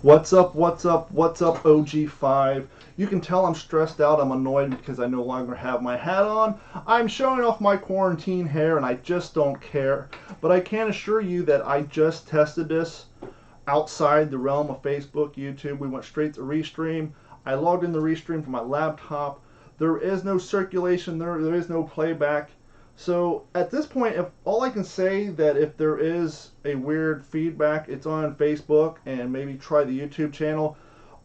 What's up, what's up, what's up, OG5? You can tell I'm stressed out. I'm annoyed because I no longer have my hat on. I'm showing off my quarantine hair and I just don't care. But I can assure you that I just tested this outside the realm of Facebook, YouTube. We went straight to Restream. I logged in the Restream from my laptop. There is no circulation, there is no playback. So at this point, if all I can say that if there is a weird feedback, it's on Facebook and maybe try the YouTube channel.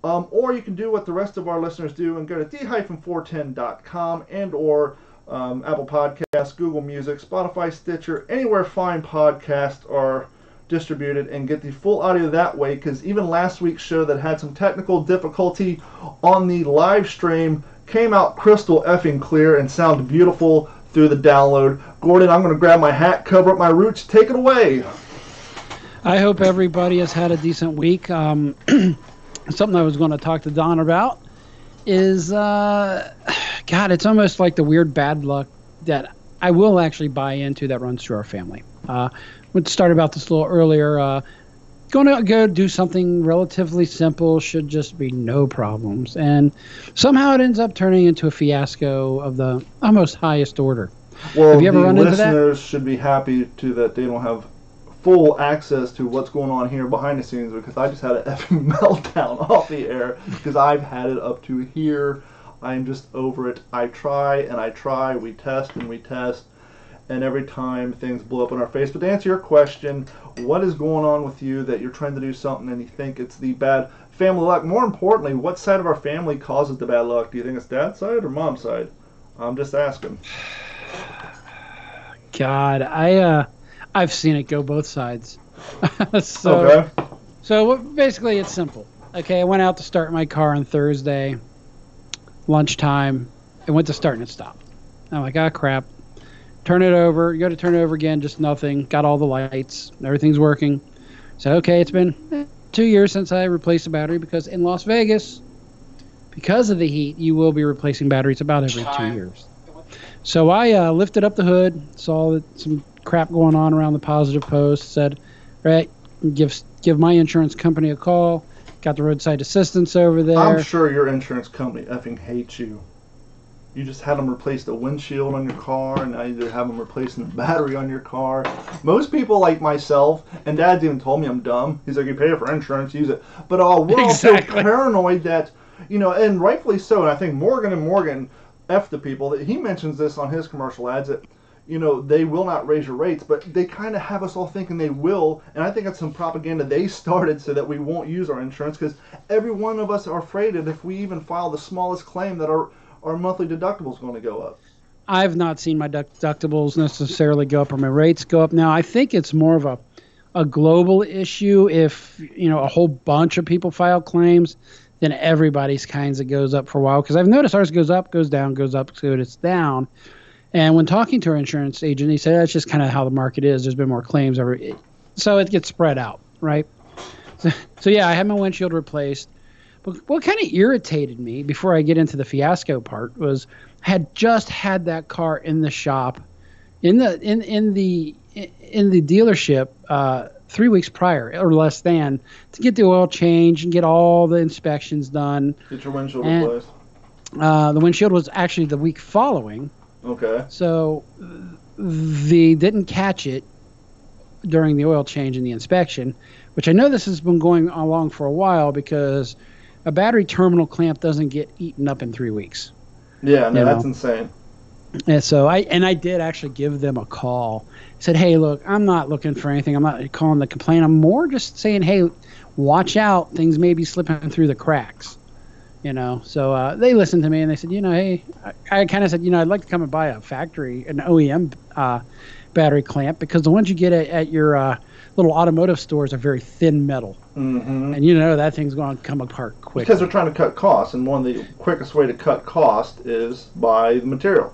Or you can do what the rest of our listeners do and go to d-410.com and or Apple Podcasts, Google Music, Spotify, Stitcher, anywhere fine podcasts are distributed and get the full audio that way, because even last week's show that had some technical difficulty on the live stream came out crystal effing clear and sounded beautiful through the download. Gordon, I'm going to grab my hat, cover up my roots, take it away. I hope everybody has had a decent week. Something I was going to talk to Don about is, God, it's almost like the weird bad luck that I will actually buy into that runs through our family. We started about this a little earlier. Going to go do something relatively simple, should just be no problems. And somehow it ends up turning into a fiasco of the almost highest order. Well, have you ever run into that? Listeners should be happy that they don't have full access to what's going on here behind the scenes, because I just had an effing meltdown off the air because I've had it up to here. I'm just over it. I try and I try. We test and we test. And every time things blow up in our face. But to answer your question, what is going on with you that you're trying to do something and you think it's the bad family luck? More importantly, what side of our family causes the bad luck? Do you think it's dad's side or mom's side? I'm just asking. God, I've seen it go both sides. Okay. So basically it's simple. Okay, I went out to start my car on Thursday, lunchtime. I went to start and it stopped. I'm like, ah, crap. Turn it over. You got to turn it over again. Just nothing. Got all the lights. Everything's working. So, okay, it's been 2 years since I replaced the battery, because in Las Vegas, because of the heat, you will be replacing batteries about every 2 years. So I lifted up the hood, saw some crap going on around the positive post, said, right, give my insurance company a call. Got the roadside assistance over there. I'm sure your insurance company effing hates you. You just had them replace the windshield on your car, and now you have them replacing the battery on your car. Most people like myself, and Dad's even told me I'm dumb. He's like, you pay for insurance, use it. But we're all so paranoid that, and rightfully so, and I think Morgan F the people, that he mentions this on his commercial ads, that, they will not raise your rates, but they kind of have us all thinking they will, and I think it's some propaganda they started so that we won't use our insurance, because every one of us are afraid that if we even file the smallest claim that our monthly deductible is going to go up. I've not seen my deductibles necessarily go up or my rates go up. Now, I think it's more of a global issue. If, a whole bunch of people file claims, then everybody's kinds of goes up for a while. Because I've noticed ours goes up, goes down, goes up, so it's down. And when talking to our insurance agent, he said that's just kind of how the market is. There's been more claims so it gets spread out, right? So yeah, I had my windshield replaced. But what kind of irritated me before I get into the fiasco part was I had just had that car in the shop, in the dealership 3 weeks prior or less than, to get the oil change and get all the inspections done. Get your windshield replaced. The windshield was actually the week following. Okay. So they didn't catch it during the oil change and the inspection, which I know this has been going along for a while, because a battery terminal clamp doesn't get eaten up in 3 weeks. Yeah, no, that's insane. And so I did actually give them a call. I said, hey, look, I'm not looking for anything. I'm not calling the complaint. I'm more just saying, hey, watch out. Things may be slipping through the cracks. So they listened to me and they said, hey, I kind of said, I'd like to come and buy a factory, an OEM battery clamp, because the ones you get at your little automotive stores are very thin metal. Mm-hmm. And that thing's going to come apart quickly. Because they're trying to cut costs, and one of the quickest way to cut cost is by the material.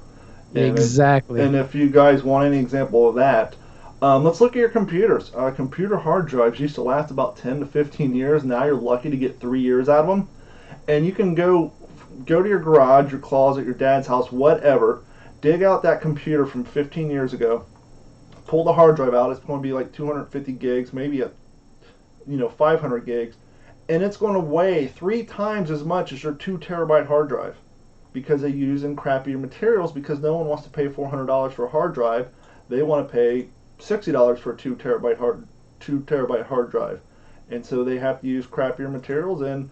Exactly. And if you guys want any example of that, let's look at your computers. Computer hard drives used to last about 10 to 15 years. Now you're lucky to get 3 years out of them. And you can go to your garage, your closet, your dad's house, whatever, dig out that computer from 15 years ago, pull the hard drive out. It's going to be like 250 gigs, maybe 500 gigs, and it's going to weigh 3 times as much as your 2 terabyte hard drive because they're using crappier materials because no one wants to pay $400 for a hard drive. They want to pay $60 for a 2 terabyte hard drive, and so they have to use crappier materials, and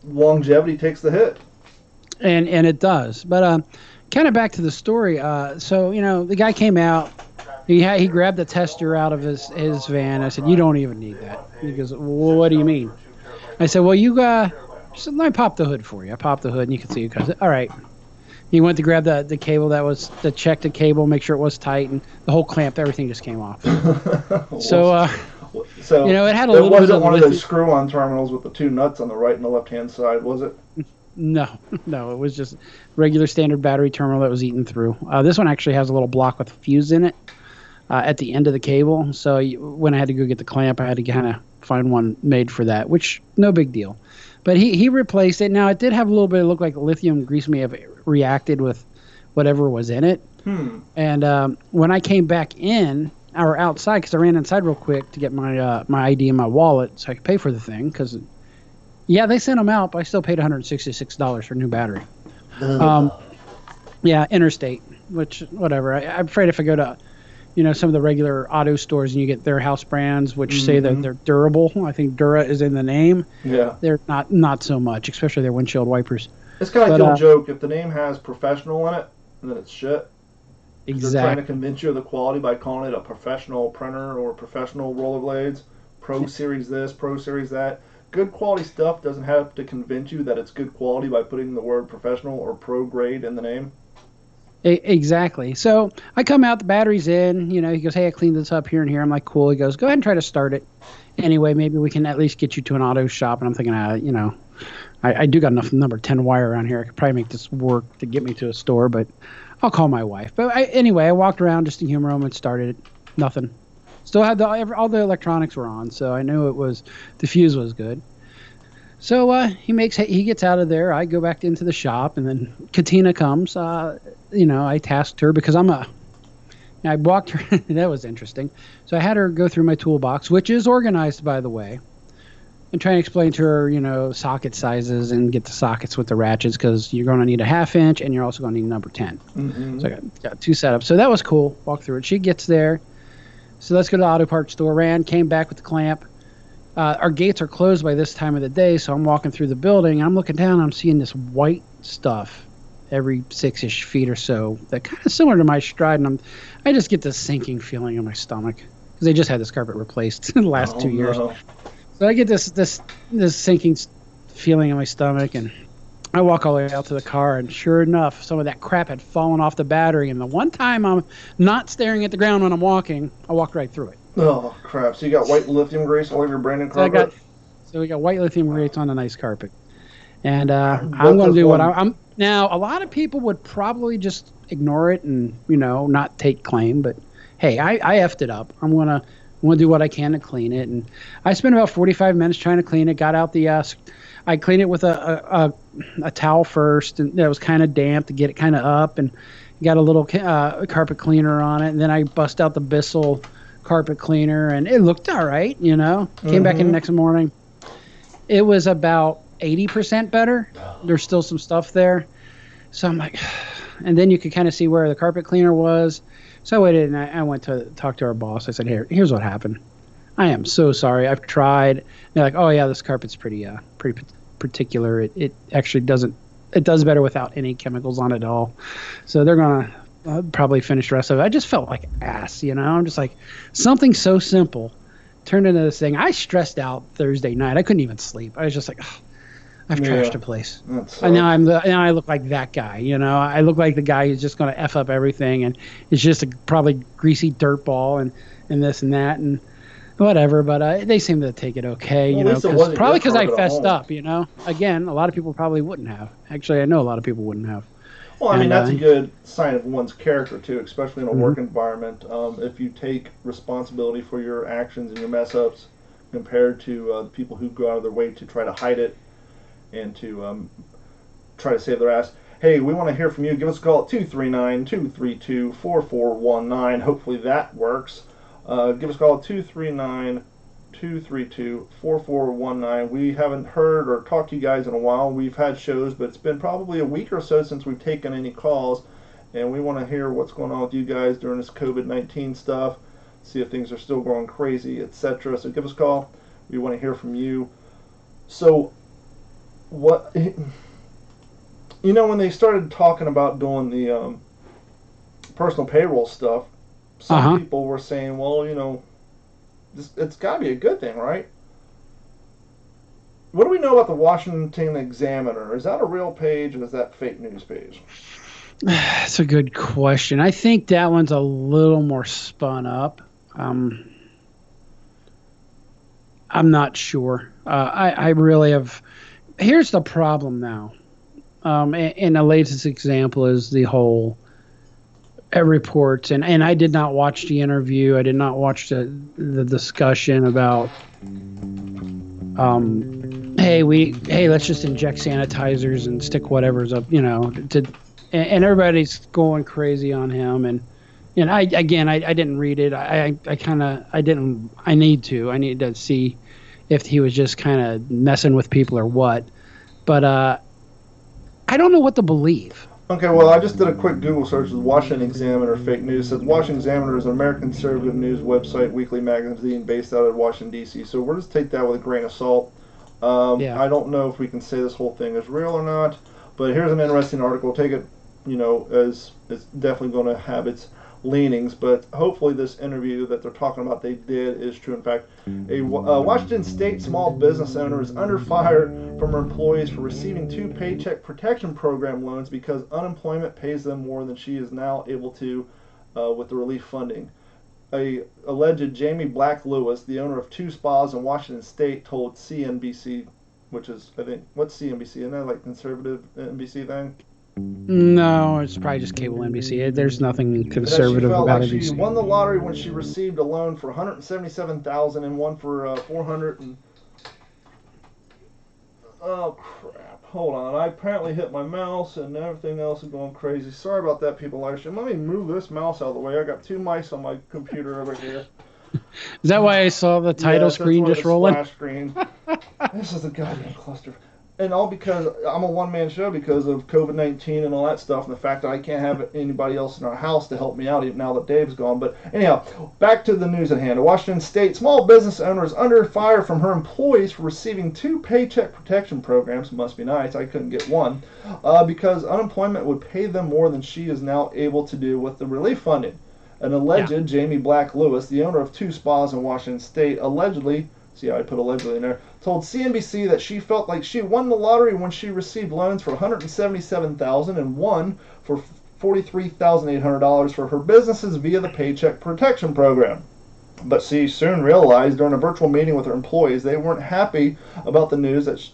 longevity takes the hit. And it does. But kind of back to the story. So the guy came out. He grabbed the tester out of his van. I said, "You don't even need that." He goes, "Well, what do you mean?" I said, "Well, you said, let me pop the hood for you." I popped the hood, and you can see it goes. All right. He went to grab the cable that was the check the cable, make sure it was tight, and the whole clamp, everything just came off. So it had a little bit of. It wasn't one of those screw-on terminals with the 2 nuts on the right and the left-hand side, was it? No, it was just regular standard battery terminal that was eaten through. This one actually has a little block with a fuse in it at the end of the cable. So when I had to go get the clamp, I had to kind of find one made for that, which no big deal. But he replaced it. Now, it did have a little bit of look like lithium grease may have reacted with whatever was in it. And when I came back in, or outside, because I ran inside real quick to get my ID and my wallet so I could pay for the thing, because, they sent them out, but I still paid $166 for a new battery. Interstate, which, whatever. I'm afraid if I go to some of the regular auto stores and you get their house brands, which say that they're durable. I think Dura is in the name. Yeah. They're not so much, especially their windshield wipers. It's kind of like the old joke. If the name has professional in it, then it's shit. Exactly. They're trying to convince you of the quality by calling it a professional printer or professional rollerblades, Pro Series this, Pro Series that. Good quality stuff doesn't have to convince you that it's good quality by putting the word professional or pro grade in the name. Exactly. So I come out, the battery's in, he goes, "Hey, I cleaned this up here and here." I'm like, "Cool." He goes, "Go ahead and try to start it. Anyway, maybe we can at least get you to an auto shop." And I'm thinking, I do got enough number 10 wire around here. I could probably make this work to get me to a store, but I'll call my wife. But I walked around just to humor him and started it. Nothing. Still had all the electronics were on, so I knew the fuse was good. So he gets out of there. I go back into the shop, and then Katina comes. I tasked her because I walked her. That was interesting. So I had her go through my toolbox, which is organized, by the way, and try and explain to her, socket sizes and get the sockets with the ratchets, because you're going to need a 1/2 inch and you're also going to need number 10. Mm-hmm. So I got 2 setups. So that was cool. Walk through it. She gets there. So let's go to the auto parts store. Came back with the clamp. Our gates are closed by this time of the day, so I'm walking through the building. I'm looking down, and I'm seeing this white stuff every 6-ish feet or so that kind of similar to my stride, and I just get this sinking feeling in my stomach because they just had this carpet replaced in the last 2 years. No. So I get this sinking feeling in my stomach, and I walk all the way out to the car, and sure enough, some of that crap had fallen off the battery. And the one time I'm not staring at the ground when I'm walking, I walked right through it. Oh, crap. So you got white lithium grease all over your brand new carpet? So we got white lithium grease on a nice carpet. And I'm going to do what I'm... Now, a lot of people would probably just ignore it and, not take claim. But, hey, I effed it up. I'm going to do what I can to clean it. And I spent about 45 minutes trying to clean it. Got out the... I cleaned it with a towel first, and it was kind of damp to get it kind of up. And got a little carpet cleaner on it. And then I bust out the Bissell carpet cleaner, and it looked all right, Came back in the next morning. It was about 80% better. There's still some stuff there. So I'm like, and then you could kind of see where the carpet cleaner was. So I waited, and I went to talk to our boss. I said, here's what happened. I am so sorry. I've tried. And they're like, "Oh yeah, this carpet's pretty particular. It actually doesn't. It does better without any chemicals on it at all." So they're gonna probably finish the rest of it. I just felt like ass, I'm just like, something so simple turned into this thing. I stressed out Thursday night. I couldn't even sleep. I was just like, I've trashed a place. And now I look like that guy, I look like the guy who's just going to F up everything, and it's just a probably greasy dirt ball and this and that and whatever. But they seem to take it okay, probably because I fessed up, Again, a lot of people probably wouldn't have. Actually, I know a lot of people wouldn't have. Well, I mean, that's a good sign of one's character, too, especially in a work environment. If you take responsibility for your actions and your mess-ups compared to the people who go out of their way to try to hide it and to try to save their ass. Hey, we want to hear from you. Give us a call at 239-232-4419. Hopefully that works. Give us a call at 232-4419. We haven't heard or talked to you guys in a while. We've had shows, but it's been probably a week or so since we've taken any calls, and we want to hear what's going on with you guys during this COVID-19 stuff, see if things are still going crazy, etc. So give us a call. We want to hear from you. So, what, when they started talking about doing the personal payroll stuff, some people were saying, well, it's got to be a good thing, right? What do we know about the Washington Examiner? Is that a real page or is that fake news page? That's a good question. I think that one's a little more spun up. I'm not sure. I really have. Here's the problem now. And the latest example is the whole reports, and I did not watch the interview. I did not watch the discussion about hey, let's just inject sanitizers and stick whatever's up, and everybody's going crazy on him. And I didn't read it. I need to see if he was just kind of messing with people or what. But I don't know what to believe. Okay, well, I just did a quick Google search of Washington Examiner fake news. It says Washington Examiner is an American conservative news website, weekly magazine based out of Washington, D.C. So we'll just take that with a grain of salt. I don't know if we can say this whole thing is real or not, but here's an interesting article. Take it, as it's definitely going to have its leanings, but hopefully this interview that they're talking about they did is true. In fact, a Washington State small business owner is under fire from her employees for receiving 2 Paycheck Protection Program loans because unemployment pays them more than she is now able to with the relief funding. A alleged Jamie Black Lewis, the owner of 2 spas in Washington State, told CNBC, which is, I think, what's CNBC? Isn't that like conservative NBC thing? No, it's probably just cable NBC. There's nothing conservative about NBC. She won the lottery when she received a loan for $177,000 and one for $400 and oh crap! Hold on, I apparently hit my mouse and everything else is going crazy. Sorry about that, people. Let me move this mouse out of the way. I got 2 mice on my computer over here. Is that why I saw the title screen just rolling? Splash screen. This is a goddamn cluster. And all because I'm a one-man show because of COVID-19 and all that stuff, and the fact that I can't have anybody else in our house to help me out even now that Dave's gone. But anyhow, back to the news at hand. A Washington State small business owner is under fire from her employees for receiving 2 Paycheck Protection Programs. Must be nice. I couldn't get one because unemployment would pay them more than she is now able to do with the relief funding. An alleged Jamie Black Lewis, the owner of 2 spas in Washington State, allegedly, see how I put allegedly in there, told CNBC that she felt like she won the lottery when she received loans for $177,000 and one for $43,800 for her businesses via the Paycheck Protection Program. But she soon realized during a virtual meeting with her employees they weren't happy about the news that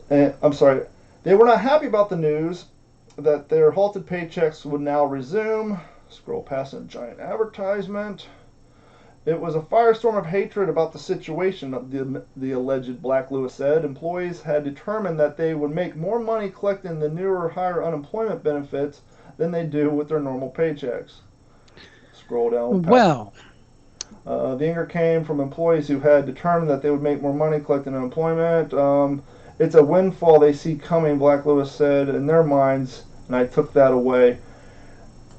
they were not happy about the news that their halted paychecks would now resume. Scroll past a giant advertisement. It was a firestorm of hatred about the situation, the alleged Black Lewis said. Employees had determined that they would make more money collecting the newer, higher unemployment benefits than they do with their normal paychecks. Scroll down. Well, the anger came from employees who had determined that they would make more money collecting unemployment. It's a windfall they see coming, Black Lewis said, in their minds, and I took that away.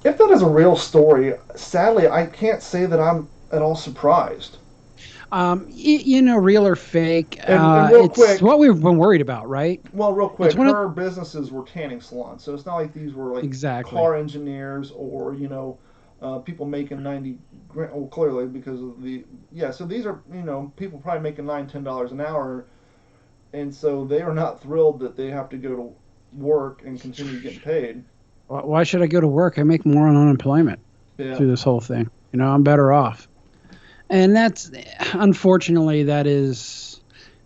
If that is a real story, sadly, I can't say that I'm at all surprised. Real or fake, and real quick, it's what we've been worried about, right? Well, real quick, her businesses were tanning salons, so it's not like these were like car engineers or people making 90 grand. Well, clearly because of so these are people probably making $9-10 an hour, and so they are not thrilled that they have to go to work and continue getting paid. Why should I go to work? I make more on unemployment through this whole thing. I'm better off. And that's, unfortunately, that is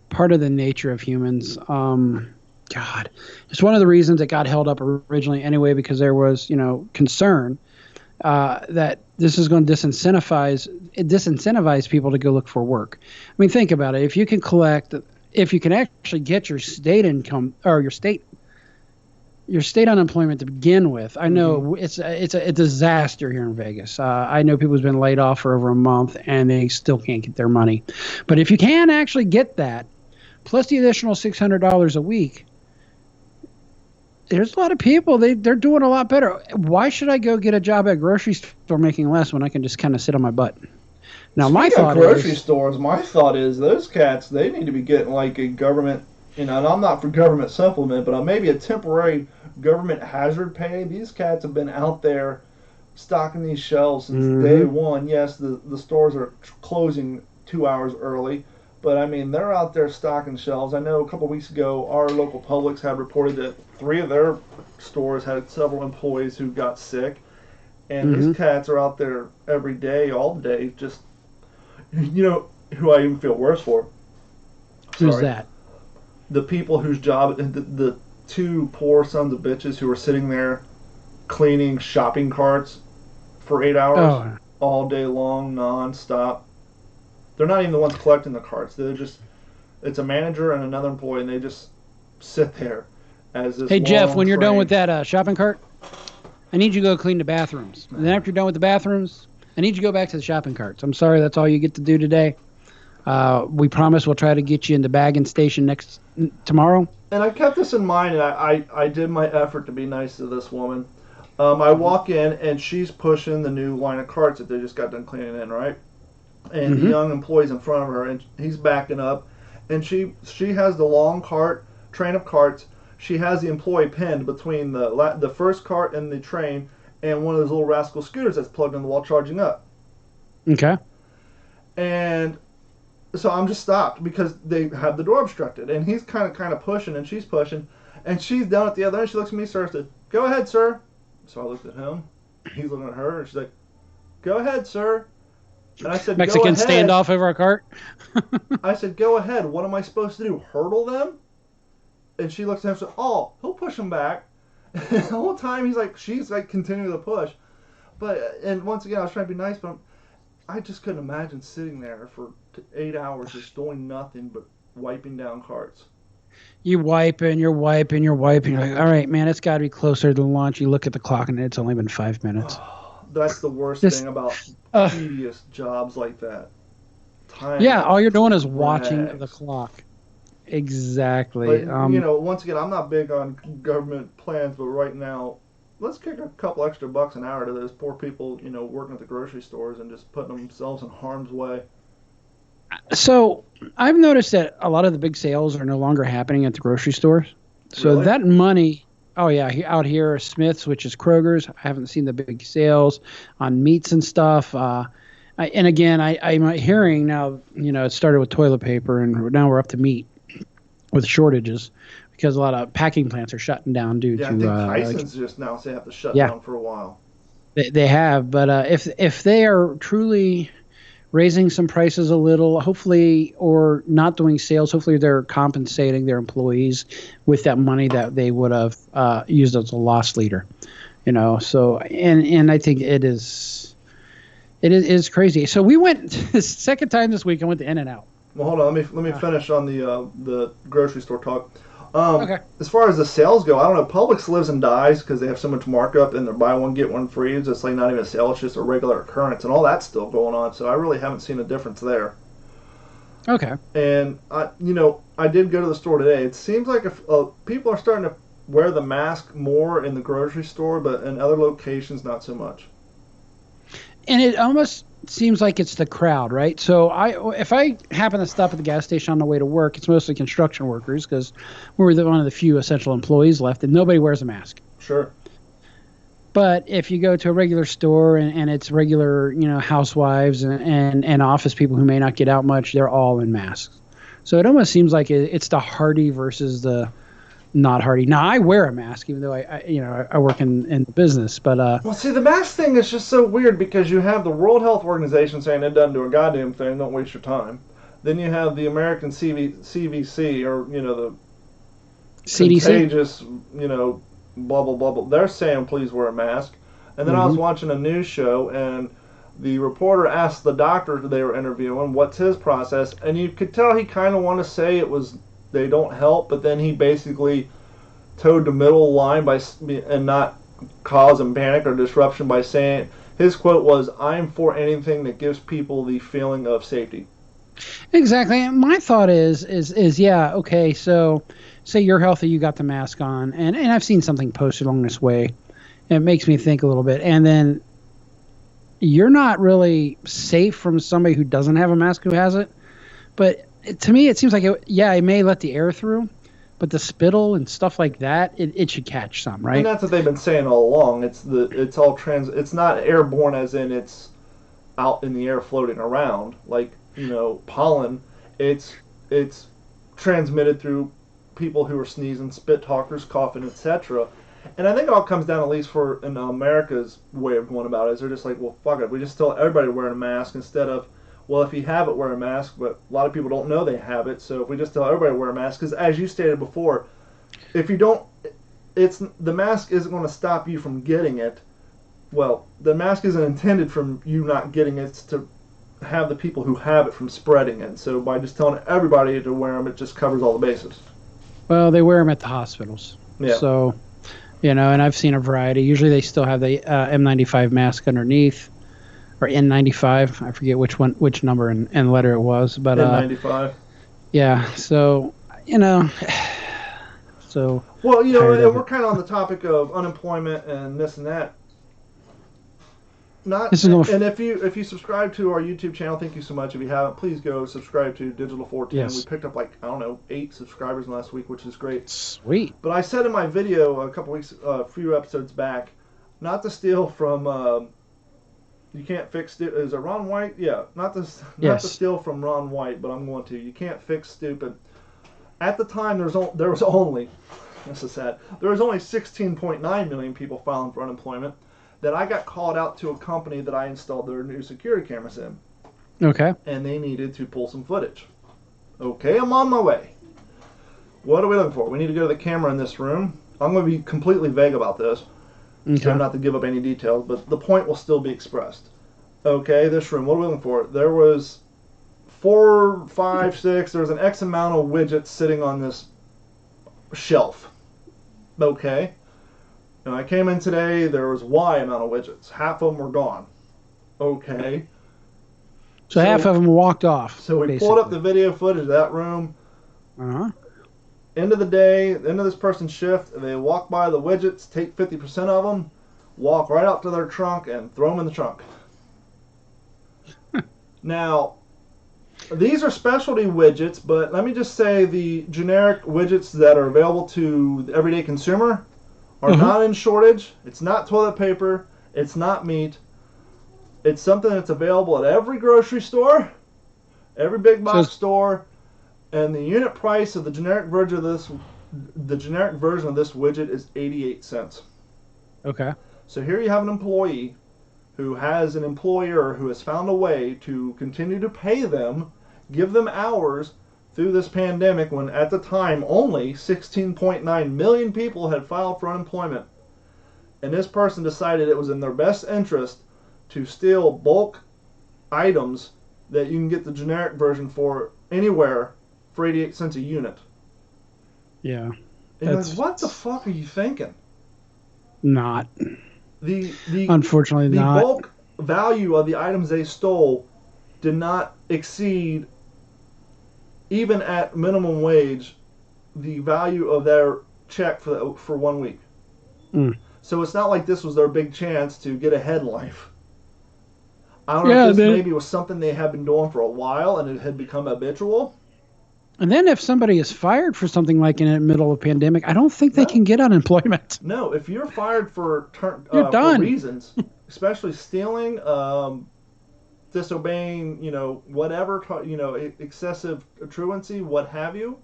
part of the nature of humans. God, it's one of the reasons it got held up originally anyway, because there was, concern that this is going to disincentivize people to go look for work. I mean, think about it. If you can actually get your state income or your your state unemployment to begin with. I know it's a disaster here in Vegas. I know people who's been laid off for over a month and they still can't get their money. But if you can actually get that, plus the additional $600 a week, there's a lot of people, they're doing a lot better. Why should I go get a job at a grocery store making less when I can just kind of sit on my butt? Now, my thought is, grocery stores, my thought is those cats, they need to be getting like a government, and I'm not for government supplement, but maybe a temporary government hazard pay. These cats have been out there stocking these shelves since day one. Yes, the stores are closing 2 hours early, but I mean, they're out there stocking shelves. I know a couple of weeks ago, our local Publix had reported that 3 of their stores had several employees who got sick, and these cats are out there every day, all day, just, who I even feel worse for. Who's that? The people whose job, the 2 poor sons of bitches who are sitting there cleaning shopping carts for 8 hours all day long, non-stop. They're not even the ones collecting the carts. They're just, it's a manager and another employee, and they just sit there as this. Hey, Jeff, when you're done with that shopping cart, I need you to go clean the bathrooms. And then after you're done with the bathrooms, I need you to go back to the shopping carts. I'm sorry, that's all you get to do today. We promise we'll try to get you in the bagging station tomorrow. And I kept this in mind, and I did my effort to be nice to this woman. I walk in, and she's pushing the new line of carts that they just got done cleaning in, right? And the young employee's in front of her, and he's backing up. And she has the long train of carts. She has the employee pinned between the first cart and the train, and one of those little rascal scooters that's plugged in the wall charging up. Okay. And so I'm just stopped because they have the door obstructed, and he's kind of pushing, and she's pushing, and she's down at the other end. She looks at me, sir, and said, "Go ahead, sir." So I looked at him. He's looking at her, and she's like, "Go ahead, sir." And I said, Mexican "Go ahead." standoff over a cart. I said, "Go ahead. What am I supposed to do? Hurdle them?" And she looks at him and said, "Oh, he'll push them back." And the whole time she's continuing to push. And once again, I was trying to be nice, but I just couldn't imagine sitting there for 8 hours just doing nothing but wiping down carts. You're wiping. You're like, all right, man, it's got to be closer to lunch. You look at the clock, and it's only been 5 minutes. That's the worst thing about tedious jobs like that. All you're doing is watching the clock. Exactly. But, once again, I'm not big on government plans, but right now, let's kick a couple extra bucks an hour to those poor people, working at the grocery stores and just putting themselves in harm's way. So I've noticed that a lot of the big sales are no longer happening at the grocery stores. So Really? that money, out here, Smith's, which is Kroger's, I haven't seen the big sales on meats and stuff. And again, I'm hearing now, it started with toilet paper, and now we're up to meat with shortages because a lot of packing plants are shutting down due to. I think Tyson's just now say have to shut down for a while. They have, but if they are truly raising some prices a little, hopefully, or not doing sales, hopefully they're compensating their employees with that money that they would have used as a loss leader. So and I think it is crazy. So we went second time this week. I went to In-N-Out. Well, hold on. Let me finish on the grocery store talk. Okay. As far as the sales go, I don't know. Publix lives and dies because they have so much markup, and they're buy one get one free. It's just like not even a sale; it's just a regular occurrence, and all that's still going on. So I really haven't seen a difference there. Okay. And I did go to the store today. It seems like if people are starting to wear the mask more in the grocery store, but in other locations, not so much. And it almost seems like it's the crowd, right? So if I happen to stop at the gas station on the way to work, it's mostly construction workers because we're one of the few essential employees left, and nobody wears a mask. Sure. But if you go to a regular store and it's regular, housewives and office people who may not get out much, they're all in masks. So it almost seems like it's the hardy versus the not hardy. Now I wear a mask even though I work in the business, but well, see, the mask thing is just so weird because you have the World Health Organization saying it doesn't do a goddamn thing, don't waste your time. Then you have the American CVC or the CDC, contagious, blah blah blah blah. They're saying please wear a mask. And then I was watching a news show and the reporter asked the doctor they were interviewing what's his process, and you could tell he kind of wanted to say it was they don't help, but then he basically towed the middle line and not causing panic or disruption by saying, his quote was, "I'm for anything that gives people the feeling of safety." Exactly. And my thought is yeah, okay, so say you're healthy, you got the mask on, and I've seen something posted along this way. And it makes me think a little bit. And then you're not really safe from somebody who doesn't have a mask who has it. But to me, it seems like, it may let the air through, but the spittle and stuff like that, it should catch some, right? And that's what they've been saying all along. It's it's not airborne as in it's out in the air floating around like, pollen. It's transmitted through people who are sneezing, spit talkers, coughing, etc. And I think it all comes down, at least in America's way of going about it, is they're just like, well, fuck it. We just tell everybody wearing a mask instead of, well, if you have it, wear a mask. But a lot of people don't know they have it. So if we just tell everybody to wear a mask, because as you stated before, if you don't, the mask isn't going to stop you from getting it. Well, the mask isn't intended from you not getting it. It's to have the people who have it from spreading it. So by just telling everybody to wear them, it just covers all the bases. Well, they wear them at the hospitals. Yeah. So, and I've seen a variety. Usually they still have the M95 mask underneath, or N95. I forget which number and letter it was. But N95. Yeah. So, so. Well, and we're kind of on the topic of unemployment and this and that. And if you subscribe to our YouTube channel, thank you so much. If you haven't, please go subscribe to Digital 410. Yes. We picked up 8 subscribers last week, which is great. Sweet. But I said in my video a few episodes back, not to steal from you can't fix is it Ron White? Yeah, not to steal from Ron White, but I'm going to. You can't fix stupid. At the time, there was only this is sad. There was only 16.9 million people filing for unemployment. That I got called out to a company that I installed their new security cameras in. Okay. And they needed to pull some footage. Okay, I'm on my way. What are we looking for? We need to go to the camera in this room. I'm going to be completely vague about this. Okay. So not to give up any details, but the point will still be expressed. Okay, this room, what are we looking for? There was 4, 5, 6, there was an X amount of widgets sitting on this shelf. Okay. And I came in today, there was Y amount of widgets. Half of them were gone. Okay. So half of them walked off. So we pulled up the video footage of that room. Uh-huh. End of the day, end of this person's shift, they walk by the widgets, take 50% of them, walk right out to their trunk, and throw them in the trunk. Now, these are specialty widgets, but let me just say the generic widgets that are available to the everyday consumer are not in shortage. It's not toilet paper. It's not meat. It's something that's available at every grocery store, every big box store, and the unit price of the generic version of this widget is 88 cents. Okay. So here you have an employee who has an employer who has found a way to continue to pay them, give them hours through this pandemic when at the time only 16.9 million people had filed for unemployment. And this person decided it was in their best interest to steal bulk items that you can get the generic version for anywhere for 88 cents a unit. Yeah. And like, what the fuck are you thinking? Not. Unfortunately, the bulk value of the items they stole did not exceed, even at minimum wage, the value of their check for 1 week. Mm. So it's not like this was their big chance to get ahead in life. I don't know if this maybe was something they had been doing for a while and it had become habitual. And then if somebody is fired for something like in the middle of a pandemic, I don't think they can get unemployment. No, if you're fired for reasons, especially stealing, disobeying, whatever, excessive truancy, what have you,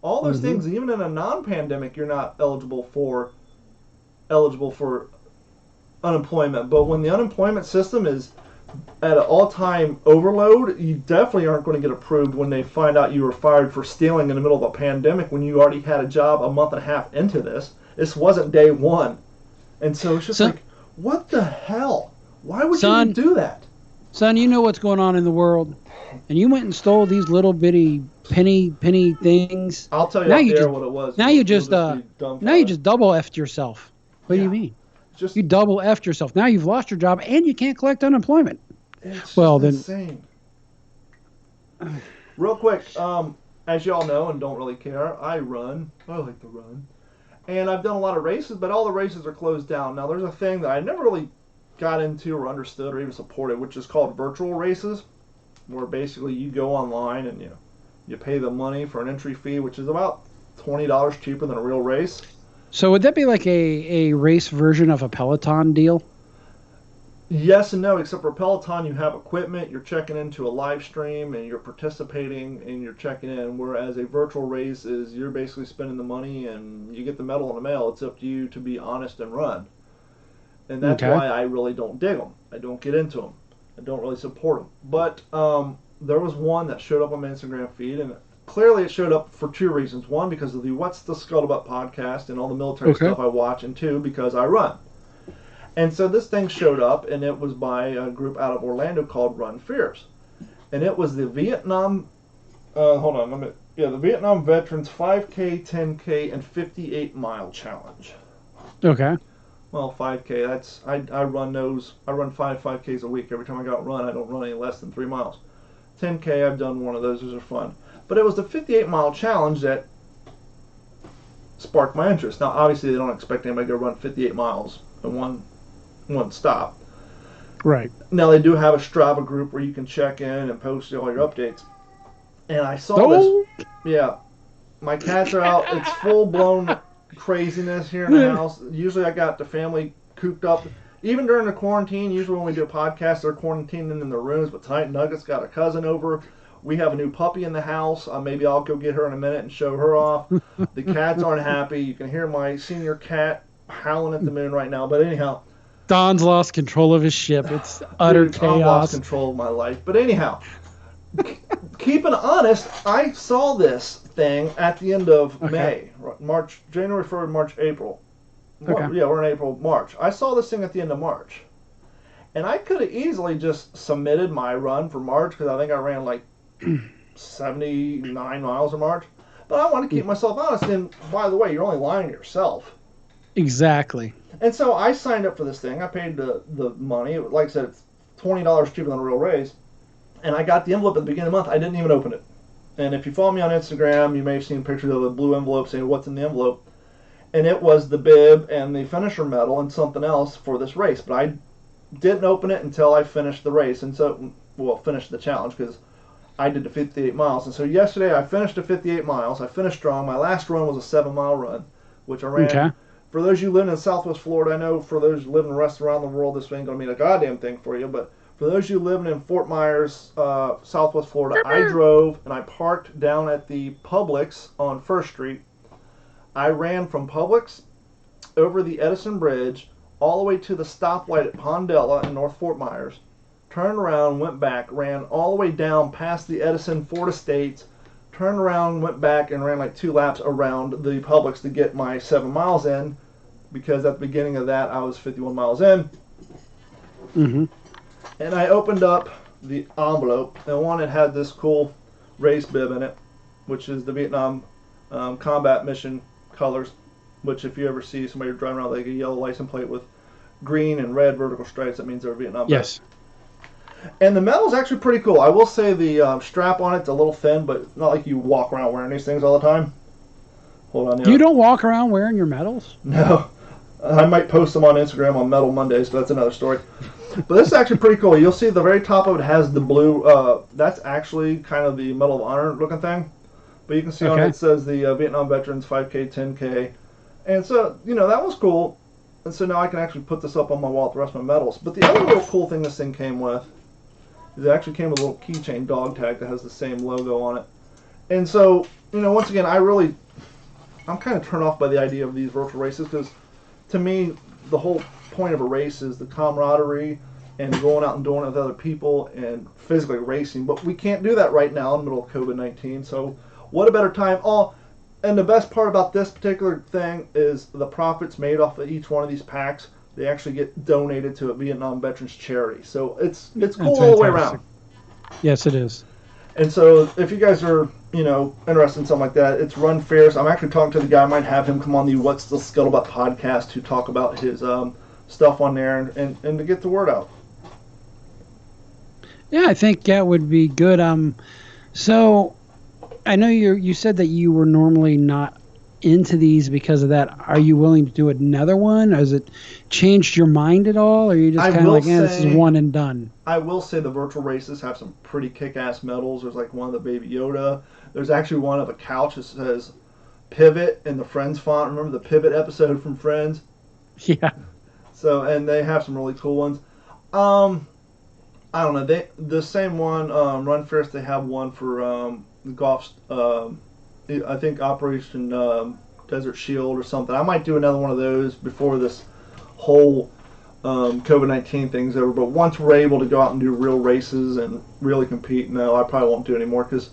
all those things, even in a non-pandemic, you're not eligible for unemployment. But when the unemployment system is at an all-time overload, you definitely aren't going to get approved when they find out you were fired for stealing in the middle of a pandemic when you already had a job a month and a half into this. This wasn't day one. And so it's just like, what the hell? Why would you do that? Son, you know what's going on in the world, and you went and stole these little bitty penny things. I'll tell you Now off you the air just what it was. now You'll you just be now you dumbfounded. just double effed yourself. What do you Yeah. mean? Just You double effed yourself. Now you've lost your job and you can't collect unemployment. it's Well, just then- insane. Real quick, as y'all know and don't really care, I run. I like to run. And I've done a lot of races, but all the races are closed down. Now, there's a thing that I never really got into or understood or even supported, which is called virtual races, where basically you go online and you pay the money for an entry fee, which is about $20 cheaper than a real race. So would that be like a race version of a Peloton deal? Yes and no, except for Peloton, you have equipment, you're checking into a live stream, and you're participating and you're checking in. Whereas a virtual race is you're basically spending the money and you get the medal in the mail. It's up to you to be honest and run. And that's Okay. why I really don't dig them. I don't get into them. I don't really support them. But there was one that showed up on my Instagram feed, and clearly it showed up for two reasons. One, because of the What's the Scuttlebutt podcast and all the military Okay. stuff I watch, and two, because I run. And so this thing showed up, and it was by a group out of Orlando called Run Fierce. And it was the Vietnam, the Vietnam Veterans 5K, 10K, and 58-mile challenge. Okay. Well, 5K, I run those. I run 5Ks a week. Every time I go out and run, I don't run any less than 3 miles. 10K, I've done one of those. Those are fun. But it was the 58-mile challenge that sparked my interest. Now, obviously, they don't expect anybody to go run 58 miles in one stop. Right. Now, they do have a Strava group where you can check in and post all your updates. And I saw this. Yeah. My cats are out. It's full-blown craziness here in the house. Usually I got the family cooped up. Even during the quarantine, usually when we do a podcast, they're quarantined in their rooms. But tonight, Nugget's got a cousin over. We have a new puppy in the house. Maybe I'll go get her in a minute and show her off. The cats aren't happy. You can hear my senior cat howling at the moon right now. But anyhow, Don's lost control of his ship. It's utter dude, I've lost chaos. control of my life. But anyhow, keeping honest, I saw this thing at the end of May, March, January, February, March, April. Okay. Yeah, we're in April, March. I saw this thing at the end of March. And I could have easily just submitted my run for March because I think I ran like 79 miles in March. But I want to keep myself honest. And by the way, you're only lying to yourself. Exactly. And so I signed up for this thing. I paid the money. Like I said, it's $20 cheaper than a real race. And I got the envelope at the beginning of the month. I didn't even open it. And if you follow me on Instagram, you may have seen pictures of the blue envelope saying what's in the envelope. And it was the bib and the finisher medal and something else for this race. But I didn't open it until I finished the race. And so, finished the challenge because I did the 58 miles. And so yesterday I finished the 58 miles. I finished strong. My last run was a 7-mile run, which I ran. Okay. For those of you living in Southwest Florida, I know for those living the rest around the world, this ain't going to mean a goddamn thing for you. But for those of you living in Fort Myers, Southwest Florida, I drove and I parked down at the Publix on First Street. I ran from Publix over the Edison Bridge all the way to the stoplight at Pondella in North Fort Myers, turned around, went back, ran all the way down past the Edison Ford Estates, turned around, went back, and ran like 2 laps around the Publix to get my 7 miles in, because at the beginning of that I was 51 miles in. Mm-hmm. And I opened up the envelope, and one it had this cool race bib in it, which is the Vietnam combat mission colors, which if you ever see somebody driving around with like a yellow license plate with green and red vertical stripes, that means they're Vietnam vets. Yes. And the medal's actually pretty cool. I will say the strap on it's a little thin, but it's not like you walk around wearing these things all the time. Hold on. You don't walk around wearing your medals? No. I might post them on Instagram on Medal Mondays, but that's another story. But this is actually pretty cool. You'll see the very top of it has the blue. That's actually kind of the Medal of Honor looking thing. But you can see on it says the Vietnam Veterans 5K, 10K. And so, that was cool. And so now I can actually put this up on my wall with the rest of my medals. But the other real cool thing this thing came with is it actually came with a little keychain dog tag that has the same logo on it. And so, once again, I'm kind of turned off by the idea of these virtual races because to me, the whole point of a race is the camaraderie and going out and doing it with other people and physically racing. But we can't do that right now in the middle of COVID-19. So what a better time. And the best part about this particular thing is the profits made off of each one of these packs they actually get donated to a Vietnam veterans charity. So it's cool That's all the way fantastic. around. Yes, it is. And so if you guys are, interested in something like that, it's Run Fierce. I'm actually talking to the guy. I might have him come on the What's the Scuttlebutt podcast to talk about his stuff on there and to get the word out. Yeah, I think that would be good. So I know you said that you were normally not into these because of that. Are you willing to do another one? Has it changed your mind at all? Or are you just kind of like, this is one and done? I will say the virtual races have some pretty kick-ass medals. There's like one of the Baby Yoda. There's actually one of a couch that says Pivot in the Friends font. Remember the Pivot episode from Friends? Yeah. So, and they have some really cool ones. I don't know. The same one, Run Fierce, they have one for the golf. I think Operation Desert Shield or something. I might do another one of those before this whole COVID-19 thing's over. But once we're able to go out and do real races and really compete, no, I probably won't do anymore because,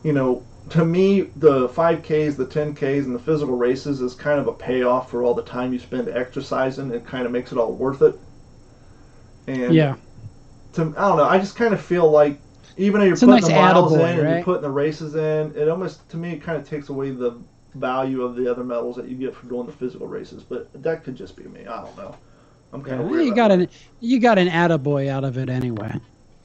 to me, the 5Ks, the 10Ks, and the physical races is kind of a payoff for all the time you spend exercising. It kind of makes it all worth it. And yeah. I don't know. I just kind of feel like even though you're putting the miles in and you're putting the races in, it almost, to me, it kind of takes away the value of the other medals that you get for doing the physical races. But that could just be me. I don't know. I'm kind of weird. You got an attaboy out of it anyway.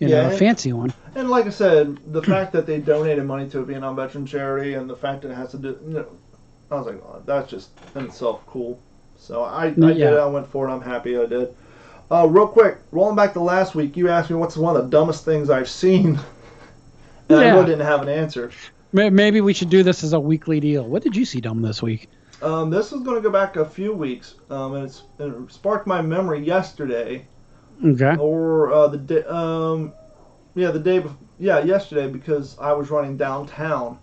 A fancy one. And like I said, the fact that they donated money to a Vietnam veteran charity and the fact that it has to do, I was like, oh, that's just in itself cool. So I did it. I went for it. I'm happy I did. Real quick, rolling back to last week, you asked me what's one of the dumbest things I've seen, and I really didn't have an answer. Maybe we should do this as a weekly deal. What did you see dumb this week? This is going to go back a few weeks, and it sparked my memory yesterday. Okay. Or the day, yesterday because I was running downtown.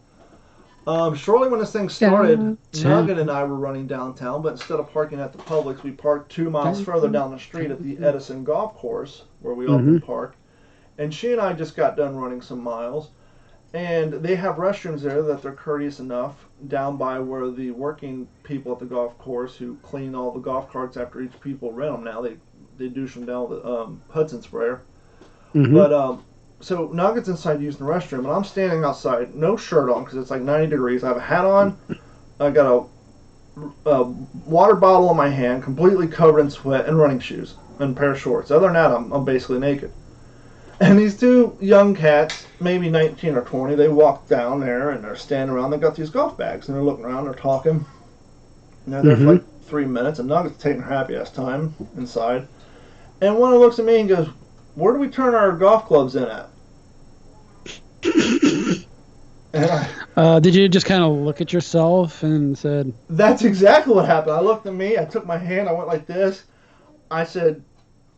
Shortly when this thing started, Nugget and I were running downtown, but instead of parking at the Publix, we parked 2 miles further down the street at the Edison Golf Course, where we often park. And she and I just got done running some miles, and they have restrooms there that they're courteous enough down by where the working people at the golf course who clean all the golf carts after each people rent them now, they douche them down with Hudson sprayer. But so Nugget's inside using the restroom, and I'm standing outside, no shirt on because it's like 90 degrees. I have a hat on. I got a water bottle in my hand, completely covered in sweat, and running shoes and a pair of shorts. Other than that, I'm basically naked. And these two young cats, maybe 19 or 20, they walk down there and they're standing around. They got these golf bags and they're looking around. They're talking. And they're there for like 3 minutes, and Nugget's taking her happy ass time inside. And one of them looks at me and goes, "Where do we turn our golf clubs in at?" And did you just kind of look at yourself and said... That's exactly what happened. I looked at me, I took my hand, I went like this. I said,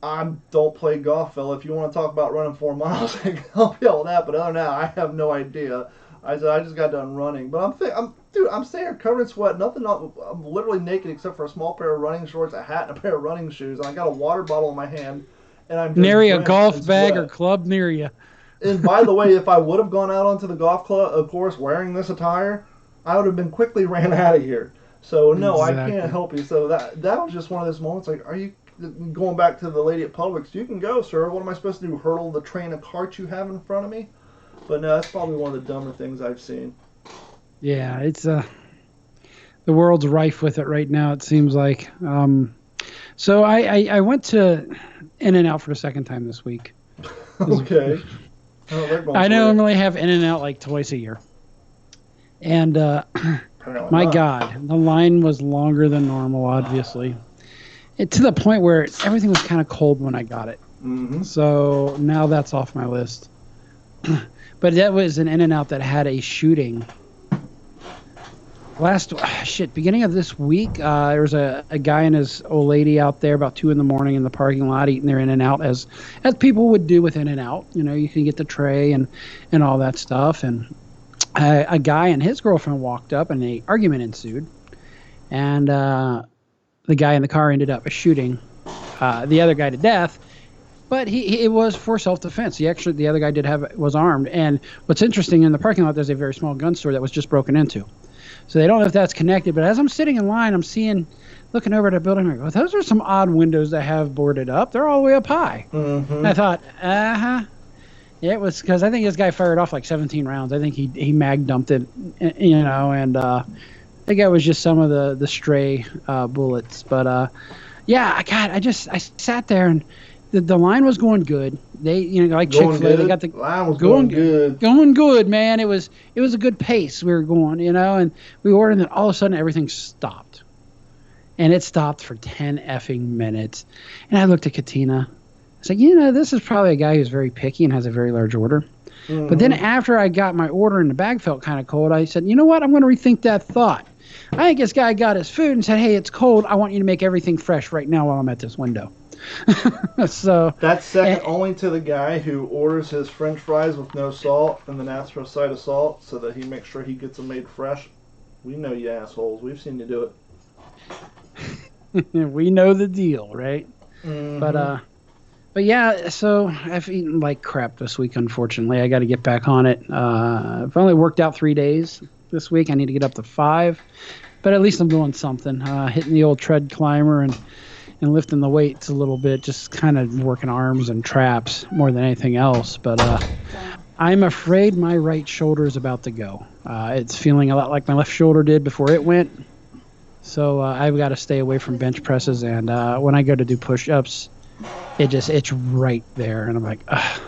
"I don't play golf, fella. If you want to talk about running 4 miles, I can help you out with that. But other than that, I have no idea." I said, "I just got done running." But I'm staying here covered in sweat. I'm literally naked except for a small pair of running shorts, a hat, and a pair of running shoes. And I got a water bottle in my hand. And I'm just nary a golf bag or club near you. And by the way, if I would have gone out onto the golf club, of course, wearing this attire, I would have been quickly ran out of here. So no, exactly. I can't help you. So that was just one of those moments. Like, are you going back to the lady at Publix? "You can go, sir. What am I supposed to do? Hurdle the train of carts you have in front of me?" But no, that's probably one of the dumber things I've seen. Yeah, it's the world's rife with it right now. It seems like. So I went to In-N-Out for the second time this week. Okay. I normally have In-N-Out like twice a year. And my God, the line was longer than normal, obviously. To the point where everything was kind of cold when I got it. So now that's off my list. But that was an In-N-Out that had a shooting. Beginning of this week, there was a guy and his old lady out there about 2 a.m. in the parking lot eating their In-N-Out as people would do with In-N-Out. You can get the tray and all that stuff. And a guy and his girlfriend walked up and an argument ensued. And the guy in the car ended up shooting the other guy to death. But it was for self-defense. The other guy was armed. And what's interesting, in the parking lot, there's a very small gun store that was just broken into. So they don't know if that's connected. But as I'm sitting in line, I'm looking over at a building. I go, those are some odd windows that have boarded up. They're all the way up high. Mm-hmm. And I thought, it was because I think this guy fired off like 17 rounds. I think he mag dumped it, and I think it was just some of the stray bullets. But yeah, I sat there and the line was going good. They, like Chick-fil-A, they got the line was going good. Going good, man. It was a good pace we were going, and we ordered, and then all of a sudden everything stopped. And it stopped for 10 effing minutes. And I looked at Katina. I said, this is probably a guy who's very picky and has a very large order. Mm-hmm. But then after I got my order and the bag felt kind of cold, I said, you know what? I'm going to rethink that thought. I think this guy got his food and said, hey, it's cold. I want you to make everything fresh right now while I'm at this window. So that's second only to the guy who orders his French fries with no salt and then asks for a side of salt so that he makes sure he gets them made fresh. We know you assholes. We've seen you do it. We know the deal, right? Mm-hmm. But yeah, so I've eaten like crap this week, unfortunately. I got to get back on it. I've only worked out 3 days this week. I need to get up to 5. But at least I'm doing something. Hitting the old tread climber and lifting the weights a little bit, just kind of working arms and traps more than anything else. But I'm afraid my right shoulder is about to go. It's feeling a lot like my left shoulder did before it went. So I've got to stay away from bench presses, and when I go to do push-ups, it's right there, and I'm like, ugh,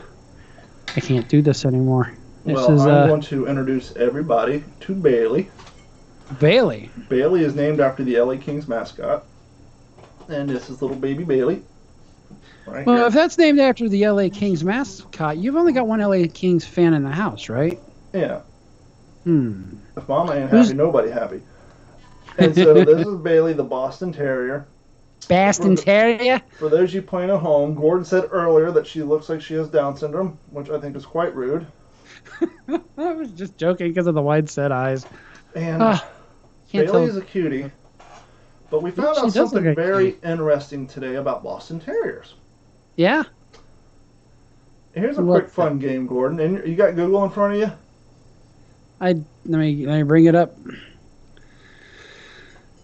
I can't do this anymore. I'm going to introduce everybody to Bailey. Bailey? Bailey is named after the LA Kings mascot, and this is little baby Bailey. Right well, here. If that's named after the LA Kings mascot, you've only got one LA Kings fan in the house, right? Yeah. If Mama ain't happy, nobody happy. And so this is Bailey, the Boston Terrier. Boston Terrier? For those of you playing at home, Gordon said earlier that she looks like she has Down syndrome, which I think is quite rude. I was just joking because of the wide set eyes. And Bailey is a cutie. But we found out something very interesting today about Boston Terriers. Yeah? Here's a quick fun game, Gordon. And you got Google in front of you? Let me bring it up.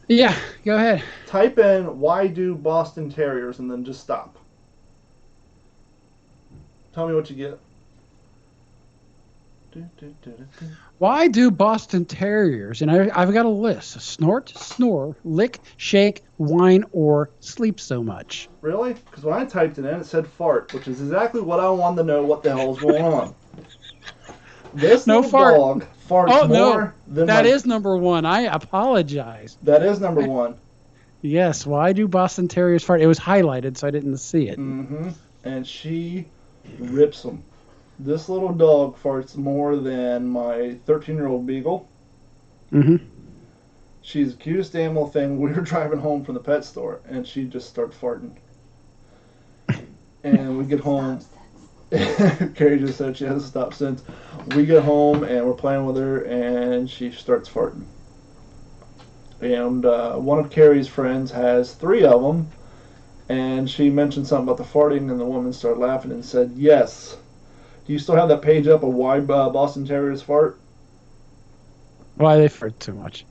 Yeah, go ahead. Type in, why do Boston Terriers, and then just stop. Tell me what you get. Why do Boston Terriers, and I've got a list, snort, snore, lick, shake, whine, or sleep so much? Really? Because when I typed it in, it said fart, which is exactly what I wanted to know what the hell is going on. This little dog farts more than that is number one. I apologize. That is number one. Yes, why do Boston Terriers fart? It was highlighted, so I didn't see it. Mm-hmm. And she rips them. This little dog farts more than my 13-year-old beagle. Mm-hmm. She's the cutest animal thing. We were driving home from the pet store, and she just started farting. And we get home. Carrie just said she hasn't stopped since. We get home, and we're playing with her, and she starts farting. And one of Carrie's friends has 3 of them, and she mentioned something about the farting, and the woman started laughing and said, yes. Do you still have that page up of why Boston Terriers fart? Why they fart too much?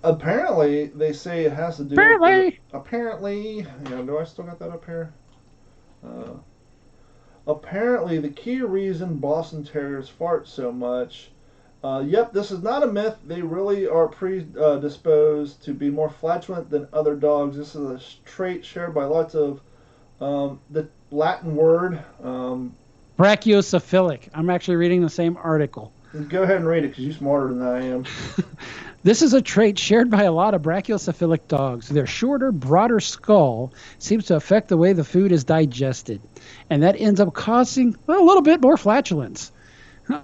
Apparently, they say it has to do with... Apparently, do I still got that up here? Apparently, the key reason Boston Terriers fart so much... yep, this is not a myth. They really are predisposed to be more flatulent than other dogs. This is a trait shared by lots of... the Latin word... Brachiocephalic. I'm actually reading the same article. Go ahead and read it, because you're smarter than I am. This is a trait shared by a lot of brachiocephalic dogs. Their shorter, broader skull seems to affect the way the food is digested, and that ends up causing a little bit more flatulence.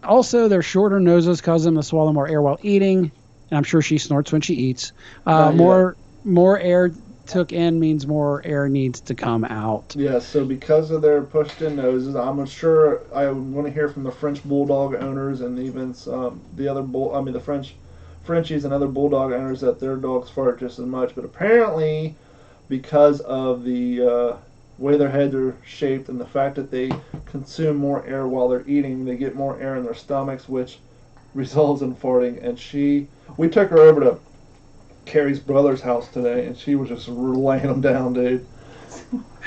Also, their shorter noses cause them to swallow more air while eating, and I'm sure she snorts when she eats. More air took in means more air needs to come out. Yeah, so because of their pushed-in noses, I'm sure I want to hear from the French Bulldog owners and even the Frenchies and other Bulldog owners that their dogs fart just as much. But apparently, because of the way their heads are shaped and the fact that they consume more air while they're eating, they get more air in their stomachs, which results in farting, and we took her over to Carrie's brother's house today, and she was just laying them down, dude.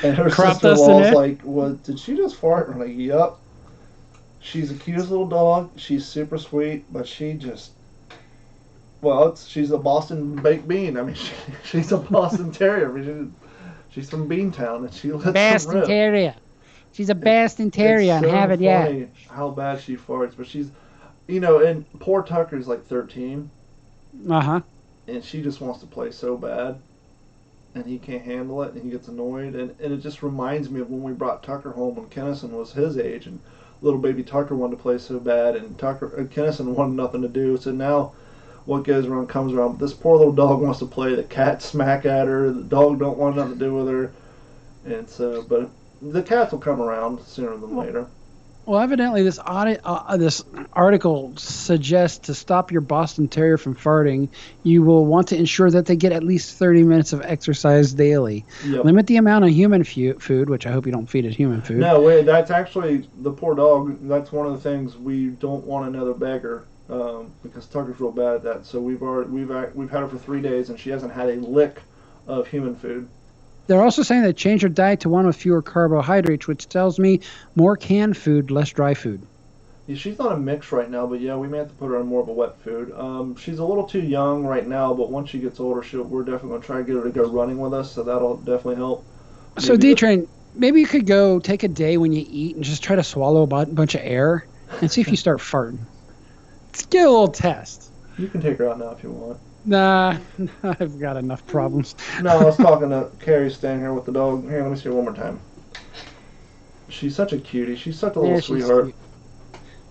And her Crop sister-in-law's dusting it? like, "What? Did she just fart?" And I'm like, "Yup." She's the cutest little dog. She's super sweet, but she just, well, she's a Boston baked bean. I mean, she's a Boston Terrier. I mean, she's from Beantown, and she lets them Boston rip. Terrier. She's a Boston Terrier and It's so haven't yet. funny how bad she farts, but she's, and poor Tucker's like 13, Uh-huh. and she just wants to play so bad, and he can't handle it, and he gets annoyed, and it just reminds me of when we brought Tucker home when Kennison was his age, and little baby Tucker wanted to play so bad, and Kennison wanted nothing to do, so now what goes around comes around. This poor little dog wants to play. The cat smack at her. The dog don't want nothing to do with her, and so, but the cats will come around sooner than later. Well, evidently, this article suggests to stop your Boston Terrier from farting, you will want to ensure that they get at least 30 minutes of exercise daily. Yep. Limit the amount of human food, which I hope you don't feed it human food. No, wait, that's actually the poor dog. That's one of the things we don't want another beggar, because Tucker's real bad at that. So we've had her for 3 days, and she hasn't had a lick of human food. They're also saying that change your diet to one with fewer carbohydrates, which tells me more canned food, less dry food. Yeah, she's on a mix right now, but yeah, we may have to put her on more of a wet food. She's a little too young right now, but once she gets older, we're definitely going to try to get her to go running with us, so that'll definitely help. So, D-Train, maybe you could go take a day when you eat and just try to swallow a bunch of air and see if you start farting. Let's get a little test. You can take her out now if you want. Nah, I've got enough problems. No, I was talking to Carrie standing here with the dog. Here, let me see her one more time. She's such a cutie. She's such a little Yeah, she's sweetheart. cute.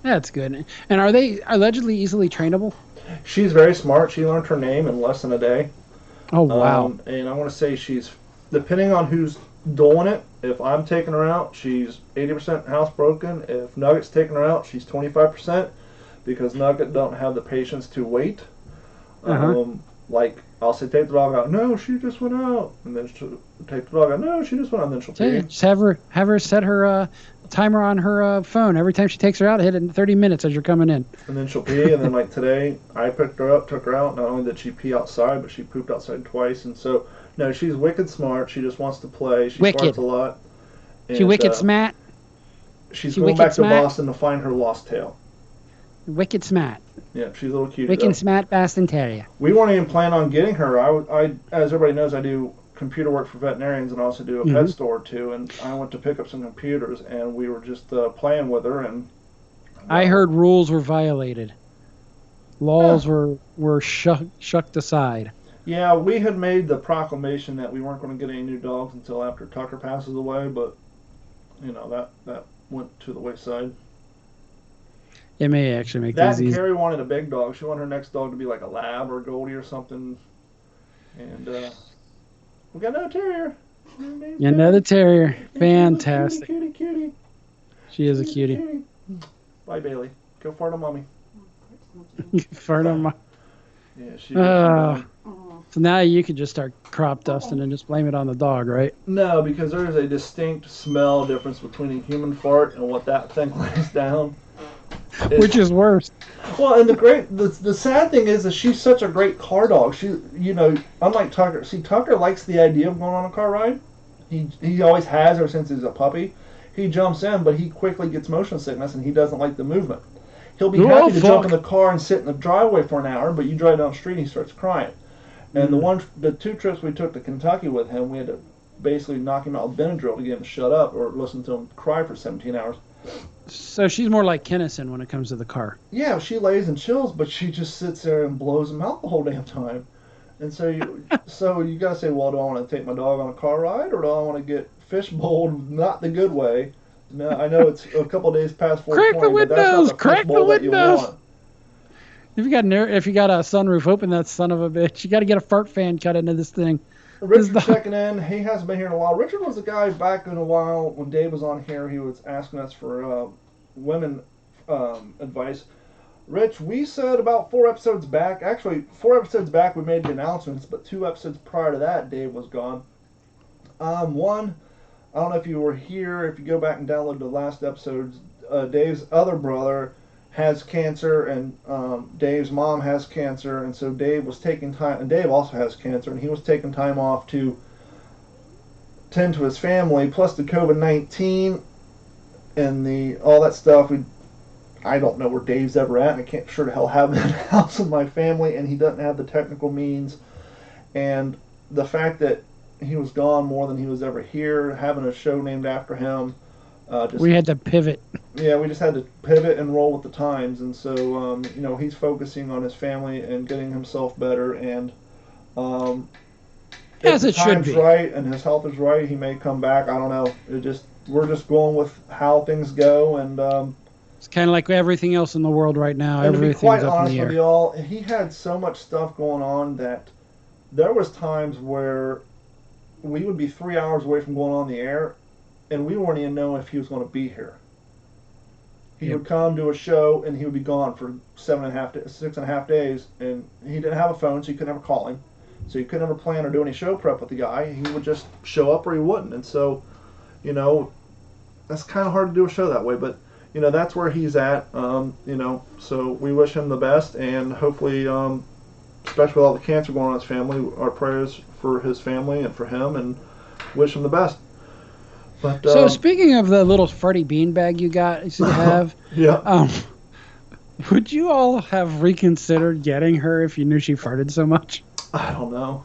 That's good. And are they allegedly easily trainable? She's very smart. She learned her name in less than a day. Oh, wow. And I want to say she's, depending on who's doing it, if I'm taking her out, she's 80% housebroken. If Nugget's taking her out, she's 25%, because Nugget don't have the patience to wait. Like, I'll say, take the dog out. No, she just went out. And then she'll take the dog out. No, she just went out. And then she'll pee. Just have her set her timer on her phone. Every time she takes her out, hit it in 30 minutes as you're coming in. And then she'll pee. And then, like today, I picked her up, took her out. Not only did she pee outside, but she pooped outside twice. And so, no, she's wicked smart. She just wants to play. She Wicked. farts a lot. And, She wicked smart. She's She going wicked back to smart. Boston to find her lost tail. Wicked smart. Yeah, she's a little cute. Wicked smart Boston Terrier. We weren't even planning on getting her. I, as everybody knows, I do computer work for veterinarians and also do a pet store too. And I went to pick up some computers, and we were just playing with her. And I heard rules were violated. Laws were shucked aside. Yeah, we had made the proclamation that we weren't going to get any new dogs until after Tucker passes away, but that went to the wayside. It may actually make That things and easy. Carrie wanted a big dog. She wanted her next dog to be like a lab or a Goldie or something. And we got another terrier. Another terrier. Fantastic. Cutie. She is a cutie. Bye, Bailey. Go fart on mommy. Fart on my- Yeah, she. So now you could just start crop dusting and just blame it on the dog, right? No, because there is a distinct smell difference between a human fart and what that thing lays down. Which is worse. Well, and the sad thing is that she's such a great car dog. She, unlike Tucker. See, Tucker likes the idea of going on a car ride. He always has ever since he's a puppy. He jumps in, but he quickly gets motion sickness and he doesn't like the movement. He'll be happy to jump in the car and sit in the driveway for an hour, but you drive down the street and he starts crying. And the 2 trips we took to Kentucky with him, we had to basically knock him out with Benadryl to get him to shut up or listen to him cry for 17 hours. So she's more like Kennison when it comes to the car. Yeah, she lays and chills, but she just sits there and blows him out the whole damn time. And so you gotta say, well, do I want to take my dog on a car ride, or do I want to get fishbowled not the good way? No, I know it's a couple days past 420, Crack the but that's not windows! the Crack the fishbowl that you windows! want. If you got a sunroof, open that son of a bitch. You got to get a fart fan cut into this thing. Richard's checking in. He hasn't been here in a while. Richard was the guy back in a while when Dave was on here. He was asking us for women advice. Rich, we said about 4 episodes back. Actually, 4 episodes back we made the announcements, but 2 episodes prior to that, Dave was gone. One, I don't know if you were here. If you go back and download the last episodes, Dave's other brother has cancer, and Dave's mom has cancer, and so Dave was taking time, and Dave also has cancer, and he was taking time off to tend to his family, plus the COVID-19 and the all that stuff. I don't know where Dave's ever at, and I can't sure to hell have him in the house with my family, and he doesn't have the technical means. And the fact that he was gone more than he was ever here, having a show named after him. We had to pivot. Yeah, we just had to pivot and roll with the times, and so he's focusing on his family and getting himself better, and as if it should be. Right, and his health is right, he may come back. I don't know. We're just going with how things go, and it's kind of like everything else in the world right now. and to be Everything's quite up in honest the with air. y'all, he had so much stuff going on that there was times where we would be 3 hours away from going on the air, and we weren't even knowing if he was going to be here. He Yep. would come to a show, and he would be gone for 6.5 days, and he didn't have a phone, so you could never call him. So you could never plan or do any show prep with the guy. He would just show up or he wouldn't. And so, that's kind of hard to do a show that way. But, that's where he's at. So we wish him the best, and hopefully, especially with all the cancer going on in his family, our prayers for his family and for him, and wish him the best. But, So speaking of the little Freddie beanbag you have, yeah. Would you all have reconsidered getting her if you knew she farted so much? I don't know.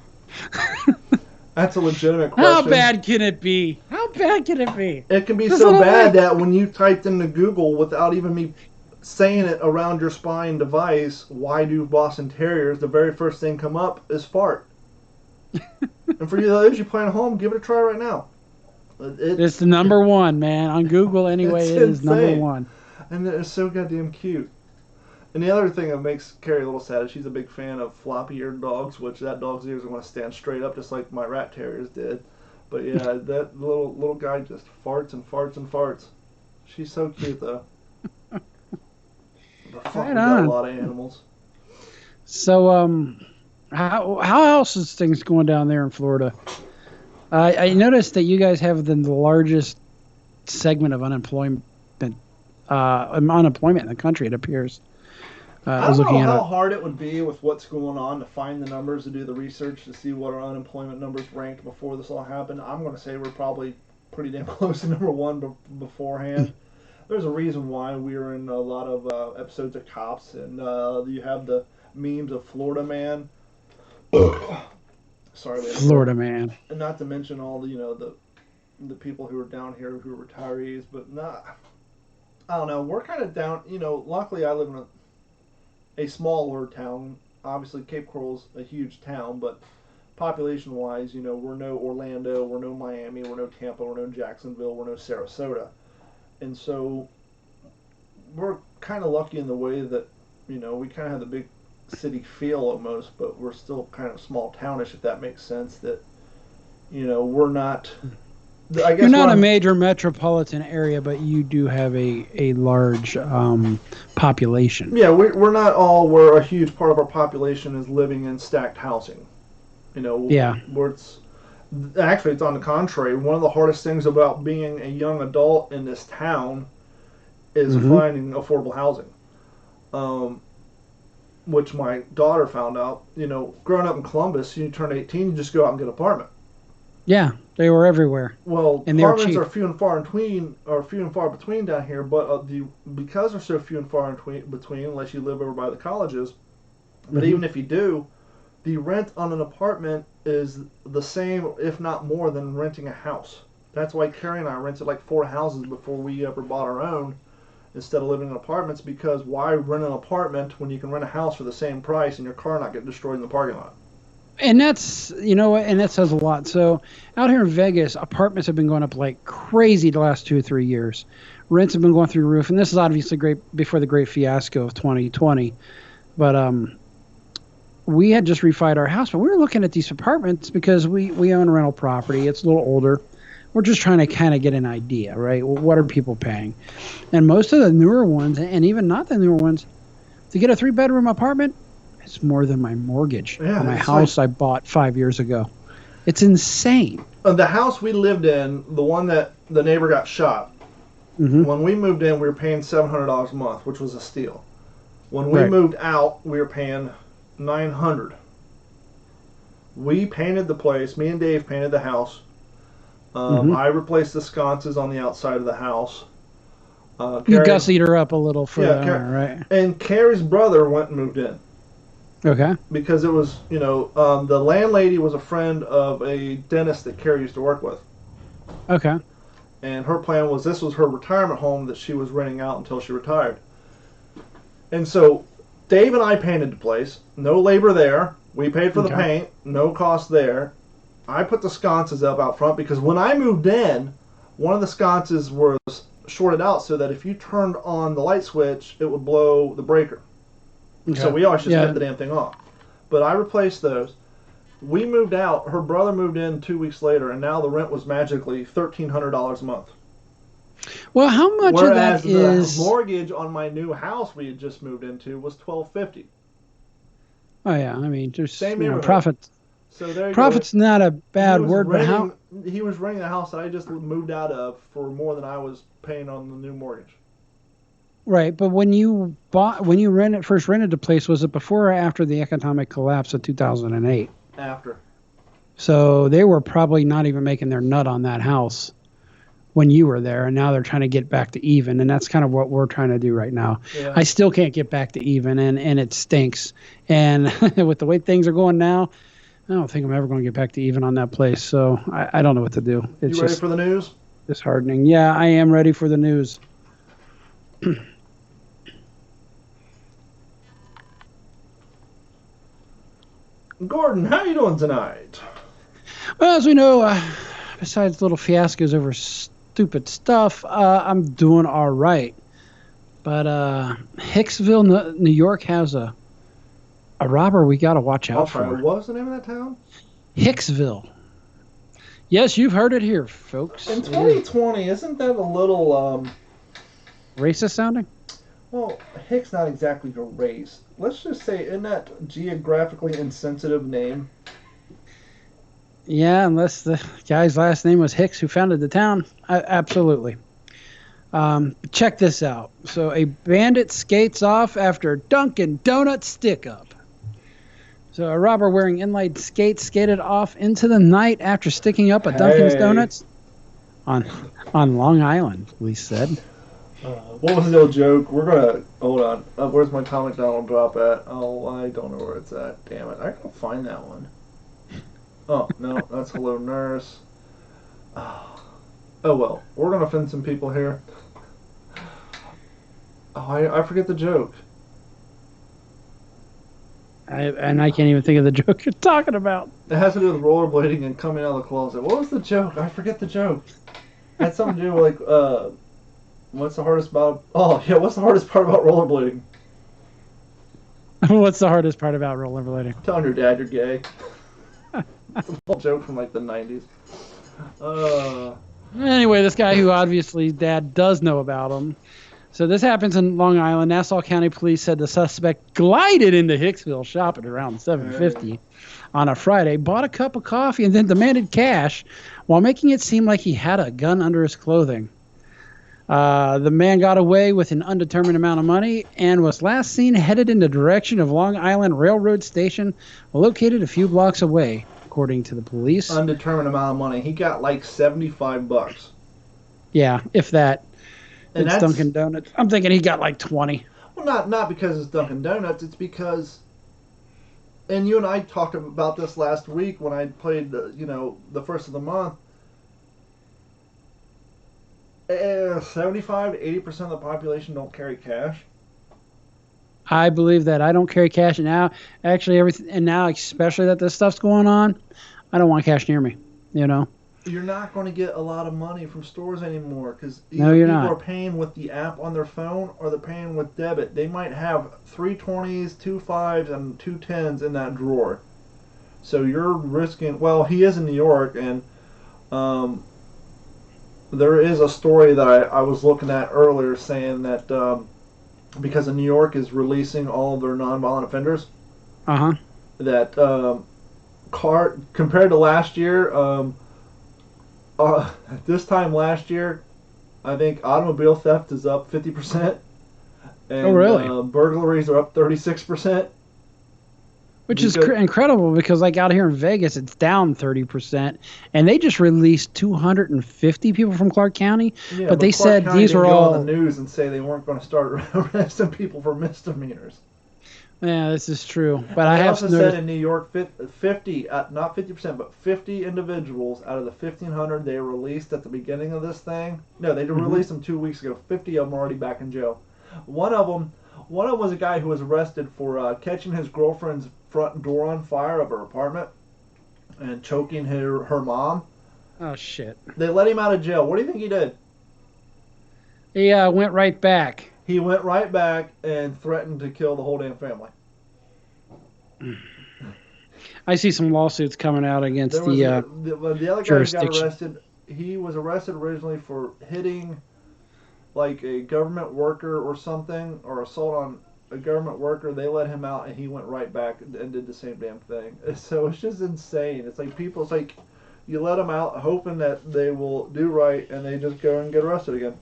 That's a legitimate question. How bad can it be? How bad can it be? It can be This so little bad thing. that when you typed into Google without even me saying it around your spine device, why do Boston Terriers, the very first thing come up is fart. And for you those you play at home, give it a try right now. It's the number one, man. On Google, anyway, It's it is number insane. one. And they're so goddamn cute. And the other thing that makes Carrie a little sad is she's a big fan of floppy-eared dogs, which that dog's ears are going to stand straight up just like my rat terriers did. But yeah, that little guy just farts and farts and farts. She's so cute, though. But fuck, Right we got on. a lot of animals. So, how else is things going down there in Florida? I noticed that you guys have the largest segment of unemployment in the country. It appears. I don't know how hard it would be with what's going on to find the numbers, to do the research, to see what our unemployment numbers ranked before this all happened. I'm going to say we're probably pretty damn close to number one beforehand. There's a reason why we were in a lot of episodes of Cops, and you have the memes of Florida Man. Sorry, man. Florida Man. And not to mention all the the people who are down here who are retirees, but I don't know. We're kind of down. Luckily I live in a smaller town. Obviously, Cape Coral's a huge town, but population-wise, we're no Orlando, we're no Miami, we're no Tampa, we're no Jacksonville, we're no Sarasota. And so we're kind of lucky in the way that, we kind of have the big city feel almost, but we're still kind of small townish, if that makes sense, that, we're not... I guess You're not a major metropolitan area, but you do have a large population. Yeah, we're not all where a huge part of our population is living in stacked housing. Yeah. Where it's on the contrary. One of the hardest things about being a young adult in this town is finding affordable housing. Which my daughter found out. Growing up in Columbus, you turn 18, you just go out and get an apartment. Yeah, they were everywhere. Well, and they're apartments cheap. are few and far between down here. But because they're so few and far between, unless you live over by the colleges. But even if you do, the rent on an apartment is the same, if not more, than renting a house. That's why Carrie and I rented like 4 houses before we ever bought our own, instead of living in apartments. Because why rent an apartment when you can rent a house for the same price and your car not get destroyed in the parking lot? And that's, and that says a lot. So out here in Vegas, apartments have been going up like crazy the last 2 or 3 years. Rents have been going through the roof. And this is obviously great before the great fiasco of 2020. But we had just refied our house, but we were looking at these apartments because we own rental property. It's a little older. We're just trying to kind of get an idea, right? What are people paying? And most of the newer ones, and even not the newer ones, to get a 3-bedroom apartment, it's more than my mortgage Yeah, on my it's house I bought 5 years ago. It's insane. The house we lived in, the one that the neighbor got shot, Mm-hmm. When we moved in, we were paying $700 a month, which was a steal. When we Right. moved out, we were paying $900. We painted the place. Me and Dave painted the house. Mm-hmm. I replaced the sconces on the outside of the house. You Carrie, gussied her up a little yeah, further, right? and Carrie's brother went and moved in Okay. because it was, the landlady was a friend of a dentist that Carrie used to work with. Okay. And her plan was this was her retirement home that she was renting out until she retired. And so Dave and I painted the place. No labor there. We paid for the Okay. paint. No cost there. I put the sconces up out front because when I moved in, one of the sconces was shorted out so that if you turned on the light switch, it would blow the breaker. Okay. So we always just Yeah. kept the damn thing off. But I replaced those. We moved out. Her brother moved in 2 weeks later, and now the rent was magically $1,300 a month. Well, how much Whereas of that is? the mortgage on my new house we had just moved into was $1,250. Oh yeah, I mean, just Same you know, neighborhood. profit. So there you Profit's go. not a bad word, but how? He was renting the house that I just moved out of for more than I was paying on the new mortgage. Right, but when you first rented the place, was it before or after the economic collapse of 2008? After. So they were probably not even making their nut on that house when you were there, and now they're trying to get back to even, and that's kind of what we're trying to do right now. Yeah. I still can't get back to even, and it stinks. And with the way things are going now, I don't think I'm ever going to get back to even on that place. So I don't know what to do. It's You ready just for the news? disheartening. Yeah, I am ready for the news. Gordon, how you doing tonight? Well, as we know, besides little fiascos over stupid stuff, I'm doing all right. But Hicksville, New York has a robber we got to watch out for. What was the name of that town? Hicksville. Yes, you've heard it here, folks. In 2020, isn't that a little, Racist sounding? well, Hick's not exactly a race. Let's just say, isn't that geographically insensitive name? Yeah, unless the guy's last name was Hicks who founded the town. Absolutely. Check this out. So a bandit skates off after Dunkin' Donuts stick-up. So a robber wearing inline skates skated off into the night after sticking up a Dunkin' Hey. Donuts on Long Island, police said. What was the old joke? We're gonna hold on. Where's my Tom McDonald drop at? Oh, I don't know where it's at. Damn it! I can find that one. Oh no, that's Hello Nurse. Oh well, we're gonna offend some people here. Oh, I forget the joke. I can't even think of the joke you're talking about. It has to do with rollerblading and coming out of the closet. What was the joke? I forget the joke. It had something to do with like what's the hardest about? Oh yeah, what's the hardest part about rollerblading? What's the hardest part about rollerblading? Telling your dad you're gay. It's a little joke from like the 90s. Anyway, this guy who obviously dad does know about him. So this happens in Long Island. Nassau County Police said the suspect glided into Hicksville shop at around 7:50 on a Friday, bought a cup of coffee, and then demanded cash while making it seem like he had a gun under his clothing. The man got away with an undetermined amount of money and was last seen headed in the direction of Long Island Railroad Station, located a few blocks away, according to the police. Undetermined amount of money. He got like $75. Yeah, if that. And It's that's Dunkin' Donuts. I'm thinking he got like 20. well, not because it's Dunkin' Donuts. It's because, and you and I talked about this last week when I played the first of the month. 75 to 80% of the population don't carry cash. I believe that. I don't carry cash now. Actually, everything, and now especially that this stuff's going on, I don't want cash near me. You know. You're not going to get a lot of money from stores anymore because No, you're people not. are paying with the app on their phone or they're paying with debit. They might have 3 20s, 2 5s, and 2 10s in that drawer. So you're risking. Well, he is in New York, and there is a story that I was looking at earlier saying that because New York is releasing all of their nonviolent offenders, that compared to last year. This time last year, I think automobile theft is up 50%. And, Oh, really? burglaries are up 36%. Which is incredible because, like, out here in Vegas, it's down 30%, and they just released 250 people from Clark County. Yeah, but they Clark said County these didn't were go all on the news and say they weren't going to start arresting people for misdemeanors. Yeah, this is true. But and I they have also noticed said in New York, 50, not 50%, but 50 individuals out of the 1,500 they released at the beginning of this thing. No, they released them 2 weeks ago. 50 of them are already back in jail. One of them was a guy who was arrested for catching his girlfriend's front door on fire of her apartment and choking her mom. Oh, shit. They let him out of jail. What do you think he did? He went right back. He went right back and threatened to kill the whole damn family. I see some lawsuits coming out against the other guy who got arrested. He was arrested originally for hitting like a government worker or something, or assault on a government worker. They let him out, and he went right back and did the same damn thing. So it's just insane. It's like people. It's like you let them out, hoping that they will do right, and they just go and get arrested again.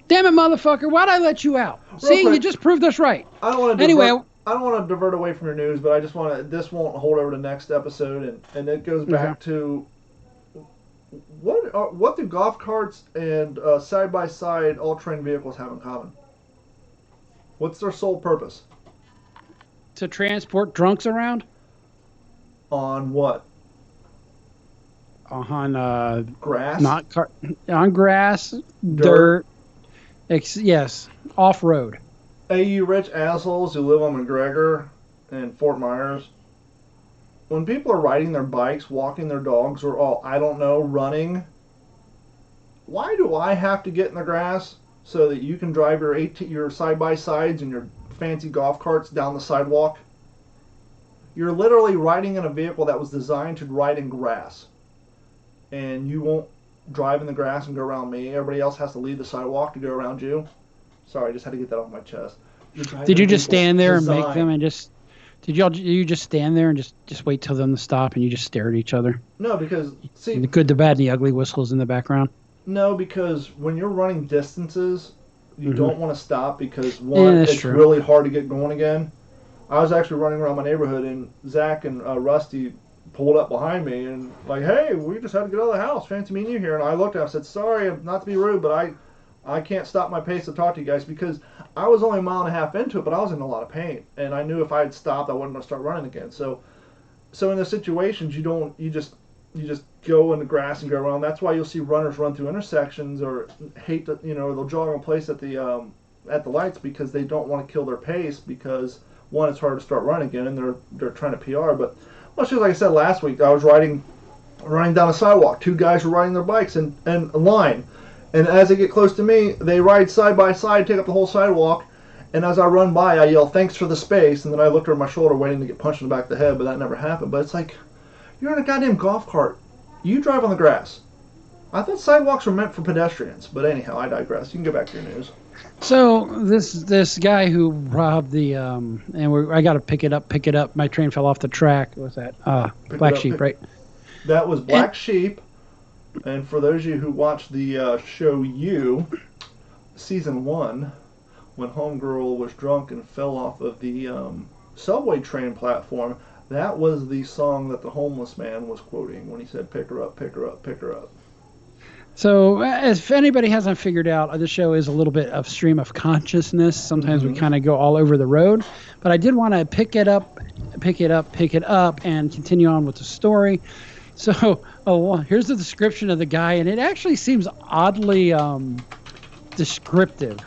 Damn it, motherfucker! Why'd I let you out? See, you just proved us right. I don't want to. Anyway, I don't want to divert away from your news, but I just want to. This won't hold over the next episode, and it goes back to what do golf carts and side by side all-terrain vehicles have in common? What's their sole purpose? To transport drunks around. On what? On grass. On grass, dirt. Yes, off road. Hey, you rich assholes who live on McGregor and Fort Myers. When people are riding their bikes, walking their dogs, or I don't know, running, why do I have to get in the grass so that you can drive your side-by-sides and your fancy golf carts down the sidewalk? You're literally riding in a vehicle that was designed to ride in grass. And you won't drive in the grass and go around me. Everybody else has to leave the sidewalk to go around you. Sorry, I just had to get that off my chest. Did you just stand there and make them and just... Did you just stand there and just wait till them to stop and you just stare at each other? No, because see the good, the bad, and the ugly whistles in the background. No, because when you're running distances, you don't want to stop because one, it's really hard to get going again. I was actually running around my neighborhood and Zach and Rusty pulled up behind me and like, hey, we just had to get out of the house. Fancy meeting you here. And I looked at him and said, sorry, not to be rude, but I can't stop my pace to talk to you guys because I was only a mile and a half into it, but I was in a lot of pain, and I knew if I had stopped, I wasn't going to start running again. So in the situations, you just go in the grass and go around. That's why you'll see runners run through intersections or they'll jog in place at the lights because they don't want to kill their pace because one, it's hard to start running again, and they're trying to PR. But just like I said last week, I was running down a sidewalk. Two guys were riding their bikes in a line. And as they get close to me, they ride side by side, take up the whole sidewalk. And as I run by, I yell, thanks for the space. And then I looked over my shoulder waiting to get punched in the back of the head, but that never happened. But it's like, you're in a goddamn golf cart. You drive on the grass. I thought sidewalks were meant for pedestrians. But anyhow, I digress. You can go back to your news. So this guy who robbed the, I got to pick it up. My train fell off the track. What's that? Black Sheep, right? That was Black Sheep. And for those of you who watched the show You, season 1, when Homegirl was drunk and fell off of the subway train platform, that was the song that the homeless man was quoting when he said, pick her up, pick her up, pick her up. So if anybody hasn't figured out, the show is a little bit of stream of consciousness. Sometimes we kind of go all over the road. But I did want to pick it up, and continue on with the story. So, here's the description of the guy, and it actually seems oddly descriptive.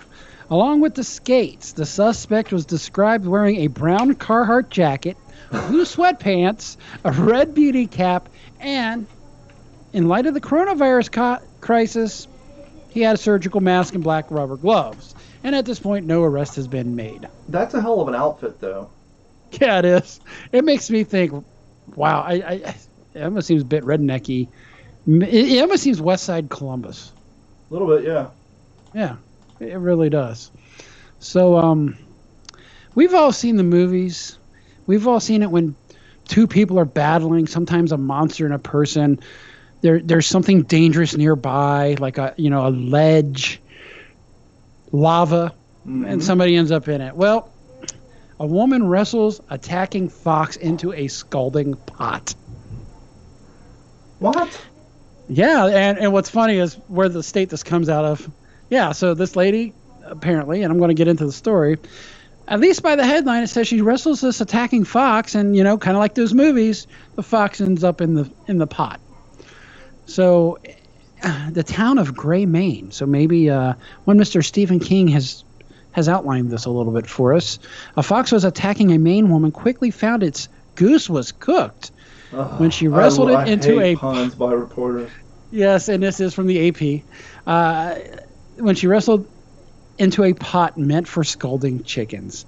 Along with the skates, the suspect was described wearing a brown Carhartt jacket, blue sweatpants, a red beauty cap, and, in light of the coronavirus crisis, he had a surgical mask and black rubber gloves. And at this point, no arrest has been made. That's a hell of an outfit, though. Yeah, it is. It makes me think, wow, it almost seems a bit rednecky. It almost seems West Side Columbus. A little bit, yeah. Yeah, it really does. So, we've all seen the movies. We've all seen it when two people are battling, sometimes a monster and a person. there's something dangerous nearby, like a ledge, lava, and somebody ends up in it. Well, a woman wrestles attacking fox into a scalding pot. What? Yeah, and what's funny is where the state this comes out of. Yeah, so this lady, apparently, and I'm going to get into the story, at least by the headline, it says she wrestles this attacking fox, and, kind of like those movies, the fox ends up in the pot. So the town of Gray, Maine. So maybe when Mr. Stephen King has outlined this a little bit for us. A fox was attacking a Maine woman, quickly found its goose was cooked when she wrestled it into a puns by reporters. Yes, and this is from the AP. When she wrestled into a pot meant for scalding chickens.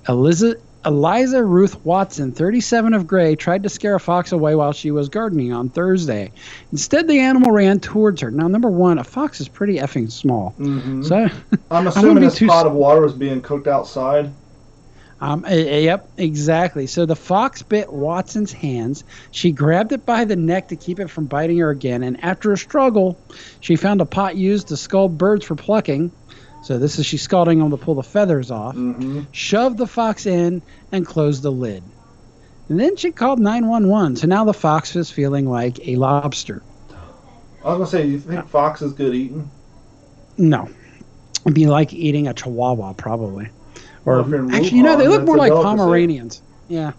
Eliza Ruth Watson, 37 of Gray, tried to scare a fox away while she was gardening on Thursday. Instead, the animal ran towards her. Now, number one, a fox is pretty effing small. Mm-hmm. So I'm assuming this pot of water was being cooked outside. Yep, exactly. So the fox bit Watson's hands. She grabbed it by the neck to keep it from biting her again, and after a struggle, she found a pot used to scald birds for plucking. So she's scalding them to pull the feathers off. Mm-hmm. Shoved the fox in and closed the lid. And then she called 911. So now the fox is feeling like a lobster. I was going to say, do you think fox is good eating? No. It'd be like eating a chihuahua, probably. Or actually, they look more like Pomeranians. Yeah.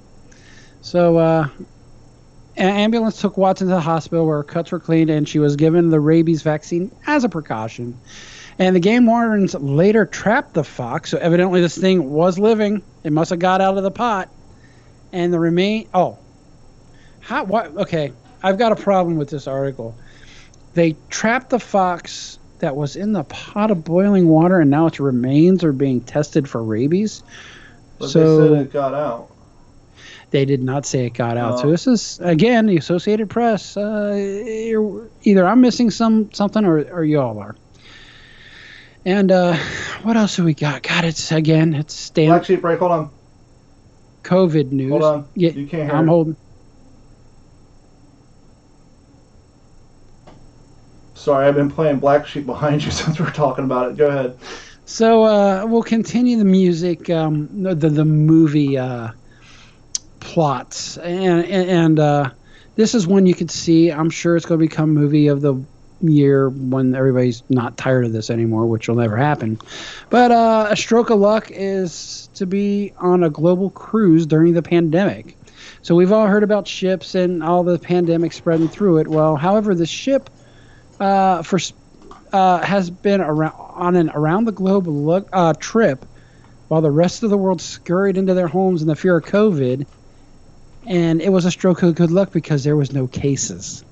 So, an ambulance took Watson to the hospital where her cuts were cleaned and she was given the rabies vaccine as a precaution. And the game wardens later trapped the fox. So evidently this thing was living. It must have got out of the pot. And okay. I've got a problem with this article. They trapped the fox that was in the pot of boiling water, and now its remains are being tested for rabies. But so they said it got out. They did not say it got out. So this is, again, the Associated Press. Either I'm missing something or you all are. And what else have we got? God, it's Black Sheep, right? Hold on. COVID news. Hold on. Yeah, you can't hear I'm holding. Sorry, I've been playing Black Sheep behind you since we were talking about it. Go ahead. So we'll continue the music, the movie plots, and this is one you could see. I'm sure it's going to become movie of the year when everybody's not tired of this anymore, which will never happen. But A Stroke of Luck is to be on a global cruise during the pandemic. So we've all heard about ships and all the pandemic spreading through it. Well, however, the ship has been on an around the globe trip while the rest of the world scurried into their homes in the fear of COVID, and it was a stroke of good luck because there was no cases.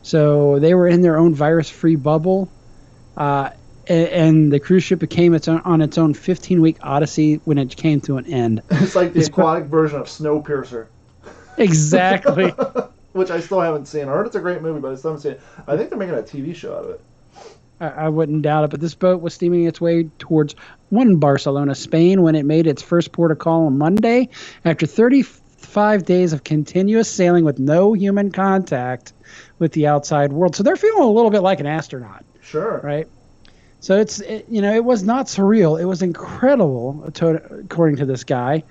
So they were in their own virus-free bubble, and the cruise ship became on its own 15-week odyssey when it came to an end. It's like the aquatic version of Snowpiercer. Exactly. Which I still haven't seen. I heard it's a great movie, but I still haven't seen it. I think they're making a TV show out of it. I wouldn't doubt it, but this boat was steaming its way towards Barcelona, Spain, when it made its first port of call on Monday. After 35 days of continuous sailing with no human contact with the outside world. So they're feeling a little bit like an astronaut. Sure. Right? So it was not surreal. It was incredible, according to this guy.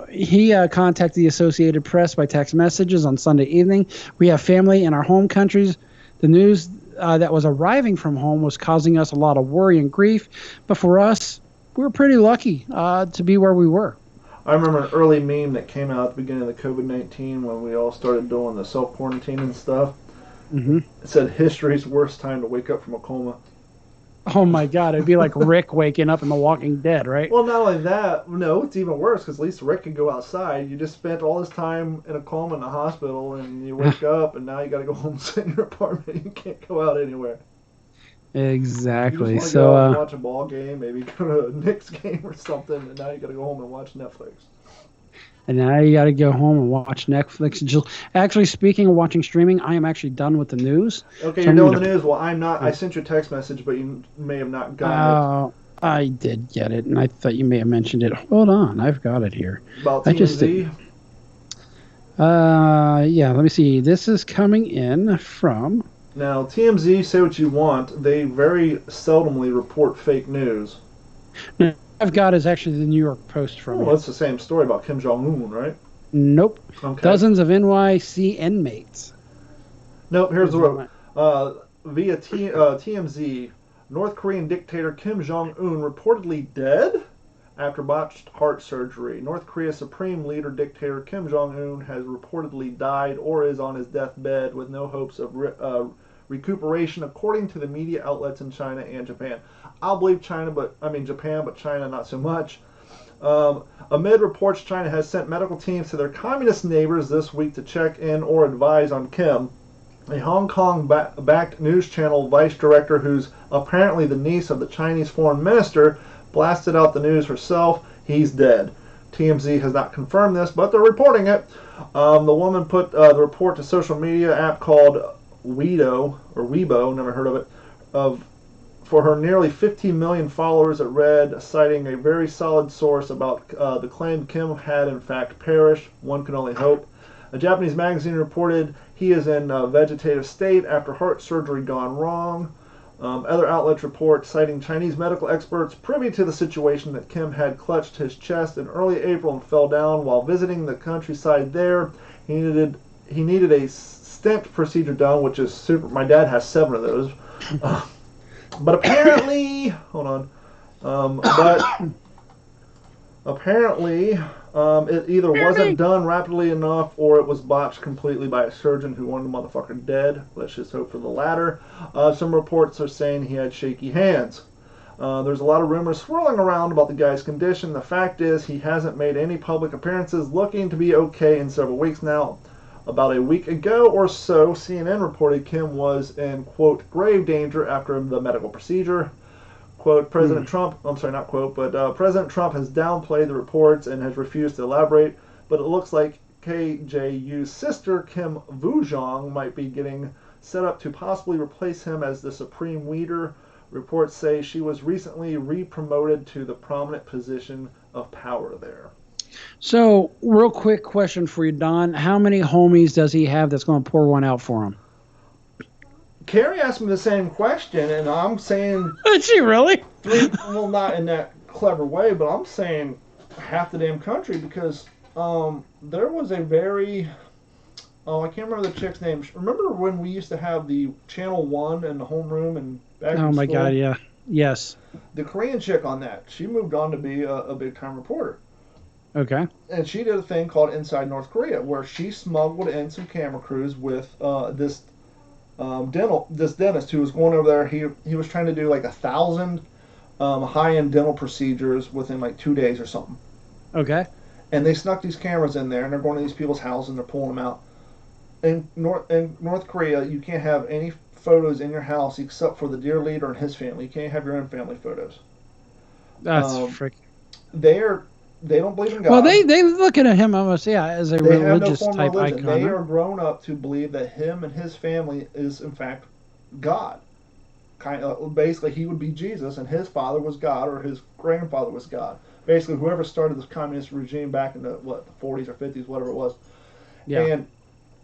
He contacted the Associated Press by text messages on Sunday evening. We have family in our home countries. The news that was arriving from home was causing us a lot of worry and grief. But for us, we were pretty lucky to be where we were. I remember an early meme that came out at the beginning of the COVID-19 when we all started doing the self-quarantine and stuff. Mm-hmm. It said, history's worst time to wake up from a coma. Oh my God, it'd be like Rick waking up in The Walking Dead, right? Well, not only that, no, it's even worse because at least Rick can go outside. You just spent all this time in a coma in the hospital and you wake up and now you got to go home and sit in your apartment. You can't go out anywhere. Exactly. You just go out and watch a ball game, maybe go to a Knicks game or something, and now you got to go home and watch Netflix. And now you got to go home and watch Netflix. Actually, speaking of watching streaming, I am actually done with the news. Okay, you're done with the news. Well, I'm not. I sent you a text message, but you may have not gotten it. I did get it, and I thought you may have mentioned it. Hold on, I've got it here. About TMZ? Yeah, let me see. This is coming in from. Now, TMZ, say what you want, they very seldomly report fake news. I've got is actually the New York Post from Oh, you. it's the same story about Kim Jong Un, right? Nope. Okay. Dozens of NYC inmates. Nope. Here's the via TMZ. North Korean dictator Kim Jong Un reportedly dead after botched heart surgery. North Korea's supreme leader dictator Kim Jong Un has reportedly died or is on his deathbed with no hopes of recuperation, according to the media outlets in China and Japan. I'll believe Japan, but China not so much. Amid reports, China has sent medical teams to their communist neighbors this week to check in or advise on Kim. A Hong Kong-backed news channel vice director, who's apparently the niece of the Chinese foreign minister, blasted out the news herself. He's dead. TMZ has not confirmed this, but they're reporting it. The woman put the report to social media app called Weibo, never heard of it, for her nearly 15 million followers. It read, citing a very solid source about the claim Kim had in fact perished. One can only hope. A Japanese magazine reported he is in a vegetative state after heart surgery gone wrong. Other outlets report, citing Chinese medical experts privy to the situation, that Kim had clutched his chest in early April and fell down while visiting the countryside there. He needed a stent procedure done, which is super. My dad has 7 of those. But apparently, hold on. But apparently, it either wasn't done rapidly enough or it was botched completely by a surgeon who wanted the motherfucker dead. Let's just hope for the latter. Some reports are saying he had shaky hands. There's a lot of rumors swirling around about the guy's condition. The fact is, he hasn't made any public appearances, looking to be okay in several weeks now. About a week ago or so, CNN reported Kim was in, quote, grave danger after the medical procedure. Quote, President Trump has downplayed the reports and has refused to elaborate, but it looks like KJU's sister, Kim Vujong, might be getting set up to possibly replace him as the supreme leader. Reports say she was recently re-promoted to the prominent position of power there. So, real quick question for you, Don. How many homies does he have that's going to pour one out for him? Carrie asked me the same question, and I'm saying... Did she really? Well, not in that clever way, but I'm saying half the damn country, because there was a very... Oh, I can't remember the chick's name. Remember when we used to have the Channel 1 in the homeroom and back in Oh, my school? God, yeah. Yes. The Korean chick on that, she moved on to be a big-time reporter. Okay. And she did a thing called Inside North Korea, where she smuggled in some camera crews with this dentist who was going over there. He was trying to do like 1,000 high-end dental procedures within like 2 days or something. Okay. And they snuck these cameras in there, and they're going to these people's houses and they're pulling them out. In North Korea, you can't have any photos in your house except for the dear leader and his family. You can't have your own family photos. That's freaking. They don't believe in God. Well, they looking at him almost, as a religious type icon. They are grown up to believe that him and his family is in fact God. Basically, he would be Jesus, and his father was God, or his grandfather was God. Basically, whoever started this communist regime back in the 40s or 50s, whatever it was. Yeah.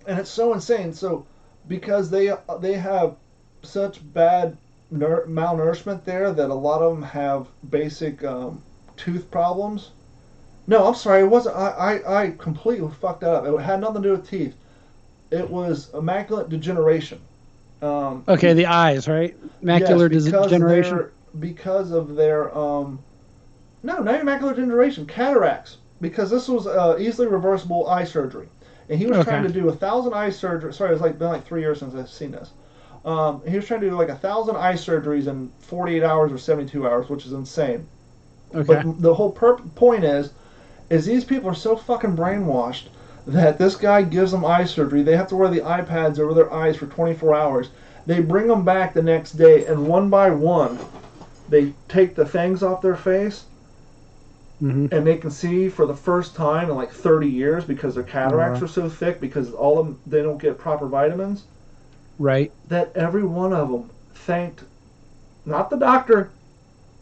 And it's so insane. So because they have such bad malnourishment there that a lot of them have basic tooth problems. No, I'm sorry. It wasn't. I completely fucked that up. It had nothing to do with teeth. It was immaculate degeneration. Okay, the eyes, right? Macular degeneration. Because of their no, not macular degeneration, cataracts. Because this was easily reversible eye surgery, and he was trying to do 1,000 eye surgery. Sorry, it's been like 3 years since I've seen this. He was trying to do like 1,000 eye surgeries in 48 hours or 72 hours, which is insane. Okay. But the whole point is these people are so fucking brainwashed that this guy gives them eye surgery. They have to wear the iPads over their eyes for 24 hours. They bring them back the next day, and one by one, they take the fangs off their face, and they can see for the first time in like 30 years because their cataracts are so thick because all of them, they don't get proper vitamins. Right. That every one of them thanked, not the doctor,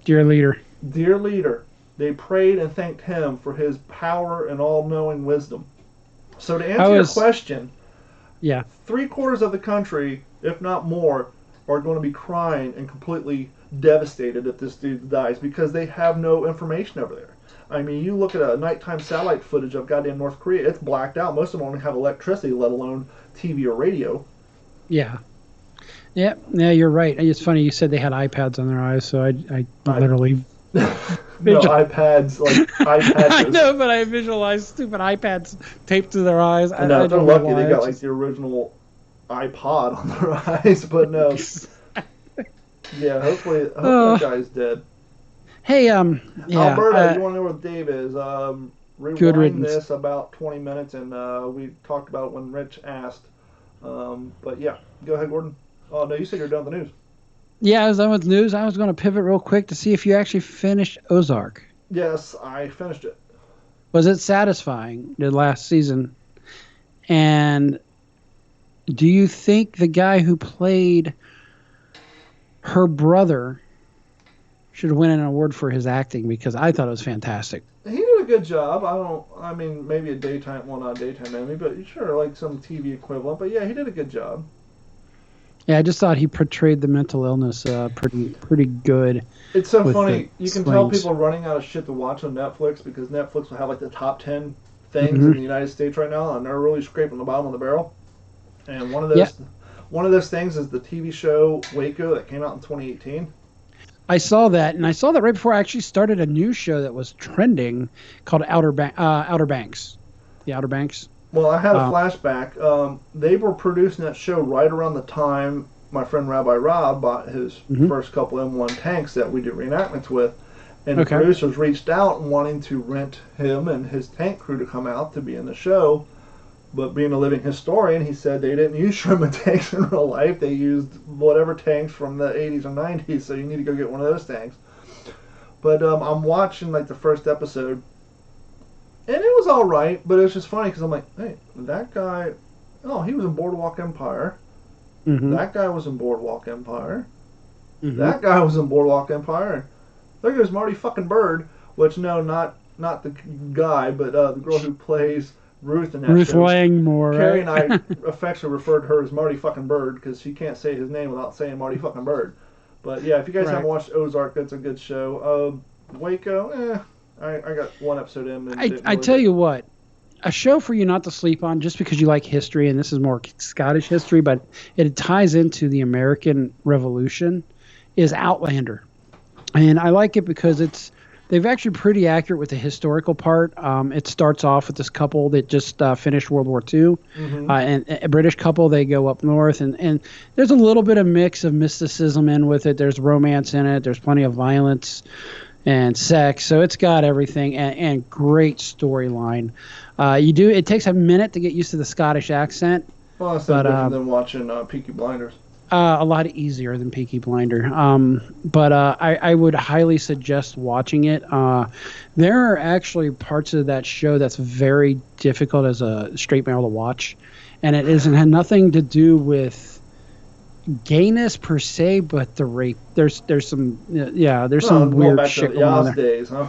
dear leader. They prayed and thanked him for his power and all-knowing wisdom. So to answer your question, yeah, 3/4 of the country, if not more, are going to be crying and completely devastated if this dude dies because they have no information over there. I mean, you look at a nighttime satellite footage of goddamn North Korea, it's blacked out. Most of them don't have electricity, let alone TV or radio. yeah. Yeah, you're right. It's funny you said they had iPads on their eyes, so I literally No, iPads, like iPads. I know, but I visualized stupid iPads taped to their eyes. No, if they're lucky, they got like the original iPod on their eyes, but no. Yeah, hopefully that guy's dead. Hey, yeah, Alberta, you want to know where Dave is? Rewind this about 20 minutes, and we talked about it when Rich asked. But yeah, go ahead, Gordon. Oh no, you said you're done with the news. Yeah, I was done with news. I was going to pivot real quick to see if you actually finished Ozark. Yes, I finished it. Was it satisfying, the last season? And do you think the guy who played her brother should win an award for his acting? Because I thought it was fantastic. He did a good job. I mean, maybe a daytime, well, not a daytime Emmy, but sure, like some TV equivalent. But yeah, he did a good job. Yeah, I just thought he portrayed the mental illness pretty good. It's so funny. You can tell people are running out of shit to watch on Netflix because Netflix will have like the top 10 things in the United States right now, and they're really scraping the bottom of the barrel. And one of those things is the TV show Waco that came out in 2018. I saw that, and I saw that right before I actually started a new show that was trending called Outer Banks. The Outer Banks. Well, I had a flashback. They were producing that show right around the time my friend Rabbi Rob bought his first couple M1 tanks that we did reenactments with. And the producers reached out wanting to rent him and his tank crew to come out to be in the show. But being a living historian, he said they didn't use Sherman tanks in real life. They used whatever tanks from the 80s or 90s, so you need to go get one of those tanks. But I'm watching like the first episode. And it was all right, but it was just funny because I'm like, hey, that guy, he was in Boardwalk Empire. That guy was in Boardwalk Empire. That guy was in Boardwalk Empire. There goes Marty fucking Bird, which no, not the guy, but the girl who plays Ruth in that Ruth show. Langmore. Carrie and I affectionately referred to her as Marty fucking Bird because she can't say his name without saying Marty fucking Bird. But yeah, if you guys haven't watched Ozark, that's a good show. Waco, I got one episode in. And I tell you what, a show for you not to sleep on just because you like history, and this is more Scottish history, but it ties into the American Revolution, is Outlander. And I like it because they've actually pretty accurate with the historical part. It starts off with this couple that just finished World War II, and a British couple. They go up north, and there's a little bit of mix of mysticism in with it. There's romance in it. There's plenty of violence and sex, so it's got everything, and great storyline. It takes a minute to get used to the Scottish accent. Well, that's different than watching Peaky Blinders. A lot easier than Peaky Blinder. But I would highly suggest watching it. There are actually parts of that show that's very difficult as a straight male to watch, and it had nothing to do with gayness per se, but the rape. There's some some weird shit going on there. Days, huh?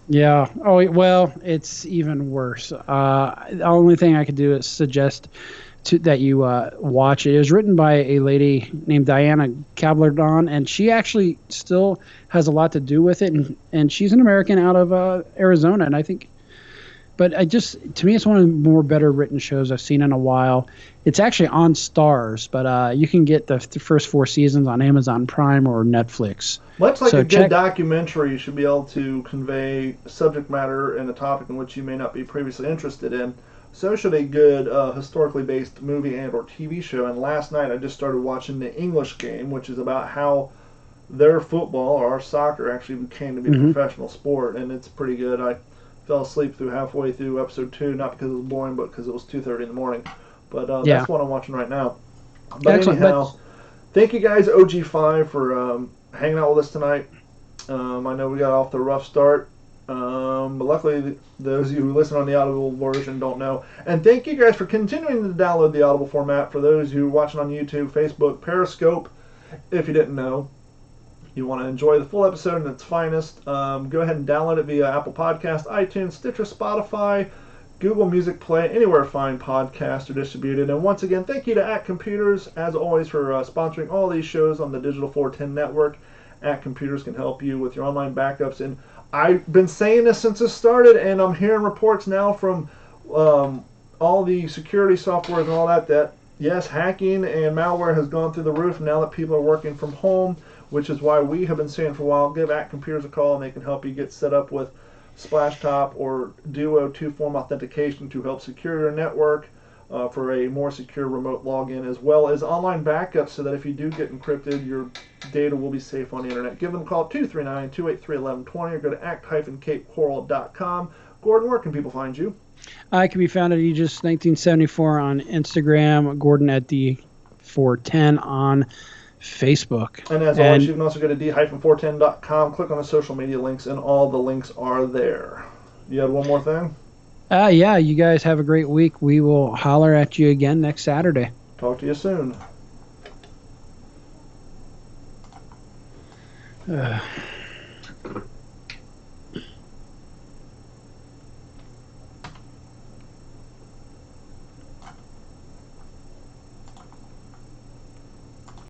Yeah. Oh well, it's even worse. The only thing I could do is suggest that you watch it. It was written by a lady named Diana Gabaldon, and she actually still has a lot to do with it. And she's an American out of Arizona, and I think. But to me, it's one of the more better written shows I've seen in a while. It's actually on Stars, but you can get the first 4 seasons on Amazon Prime or Netflix. Much like a good documentary, you should be able to convey subject matter and a topic in which you may not be previously interested in. So should a good historically based movie and or TV show. And last night I just started watching The English Game, which is about how their football or our soccer actually came to be a professional sport, and it's pretty good. I fell asleep halfway through episode 2, not because it was boring, but because it was 2:30 in the morning. But that's what I'm watching right now. But anyhow, thank you guys, OG5, for hanging out with us tonight. I know we got off the rough start, but luckily those of you who listen on the Audible version don't know. And thank you guys for continuing to download the Audible format. For those who are watching on YouTube, Facebook, Periscope, if you didn't know. You want to enjoy the full episode in its finest, go ahead and download it via Apple Podcasts, iTunes, Stitcher, Spotify, Google Music Play, anywhere fine podcasts are distributed. And once again, thank you to At Computers, as always, for sponsoring all these shows on the Digital 410 network. At Computers can help you with your online backups. And I've been saying this since it started, and I'm hearing reports now from all the security software and all that yes, hacking and malware has gone through the roof now that people are working from home, which is why we have been saying for a while, give At Computers a call and they can help you get set up with SplashTop or Duo two-form authentication to help secure your network for a more secure remote login, as well as online backups so that if you do get encrypted, your data will be safe on the internet. Give them a call, 239-283-1120, or go to act-capecoral.com. Gordon, where can people find you? I can be found at Aegis1974 on Instagram, Gordon at D410 on Facebook. And as always, you can also go to d-410.com, click on the social media links, and all the links are there. You had one more thing? Yeah, you guys have a great week. We will holler at you again next Saturday. Talk to you soon.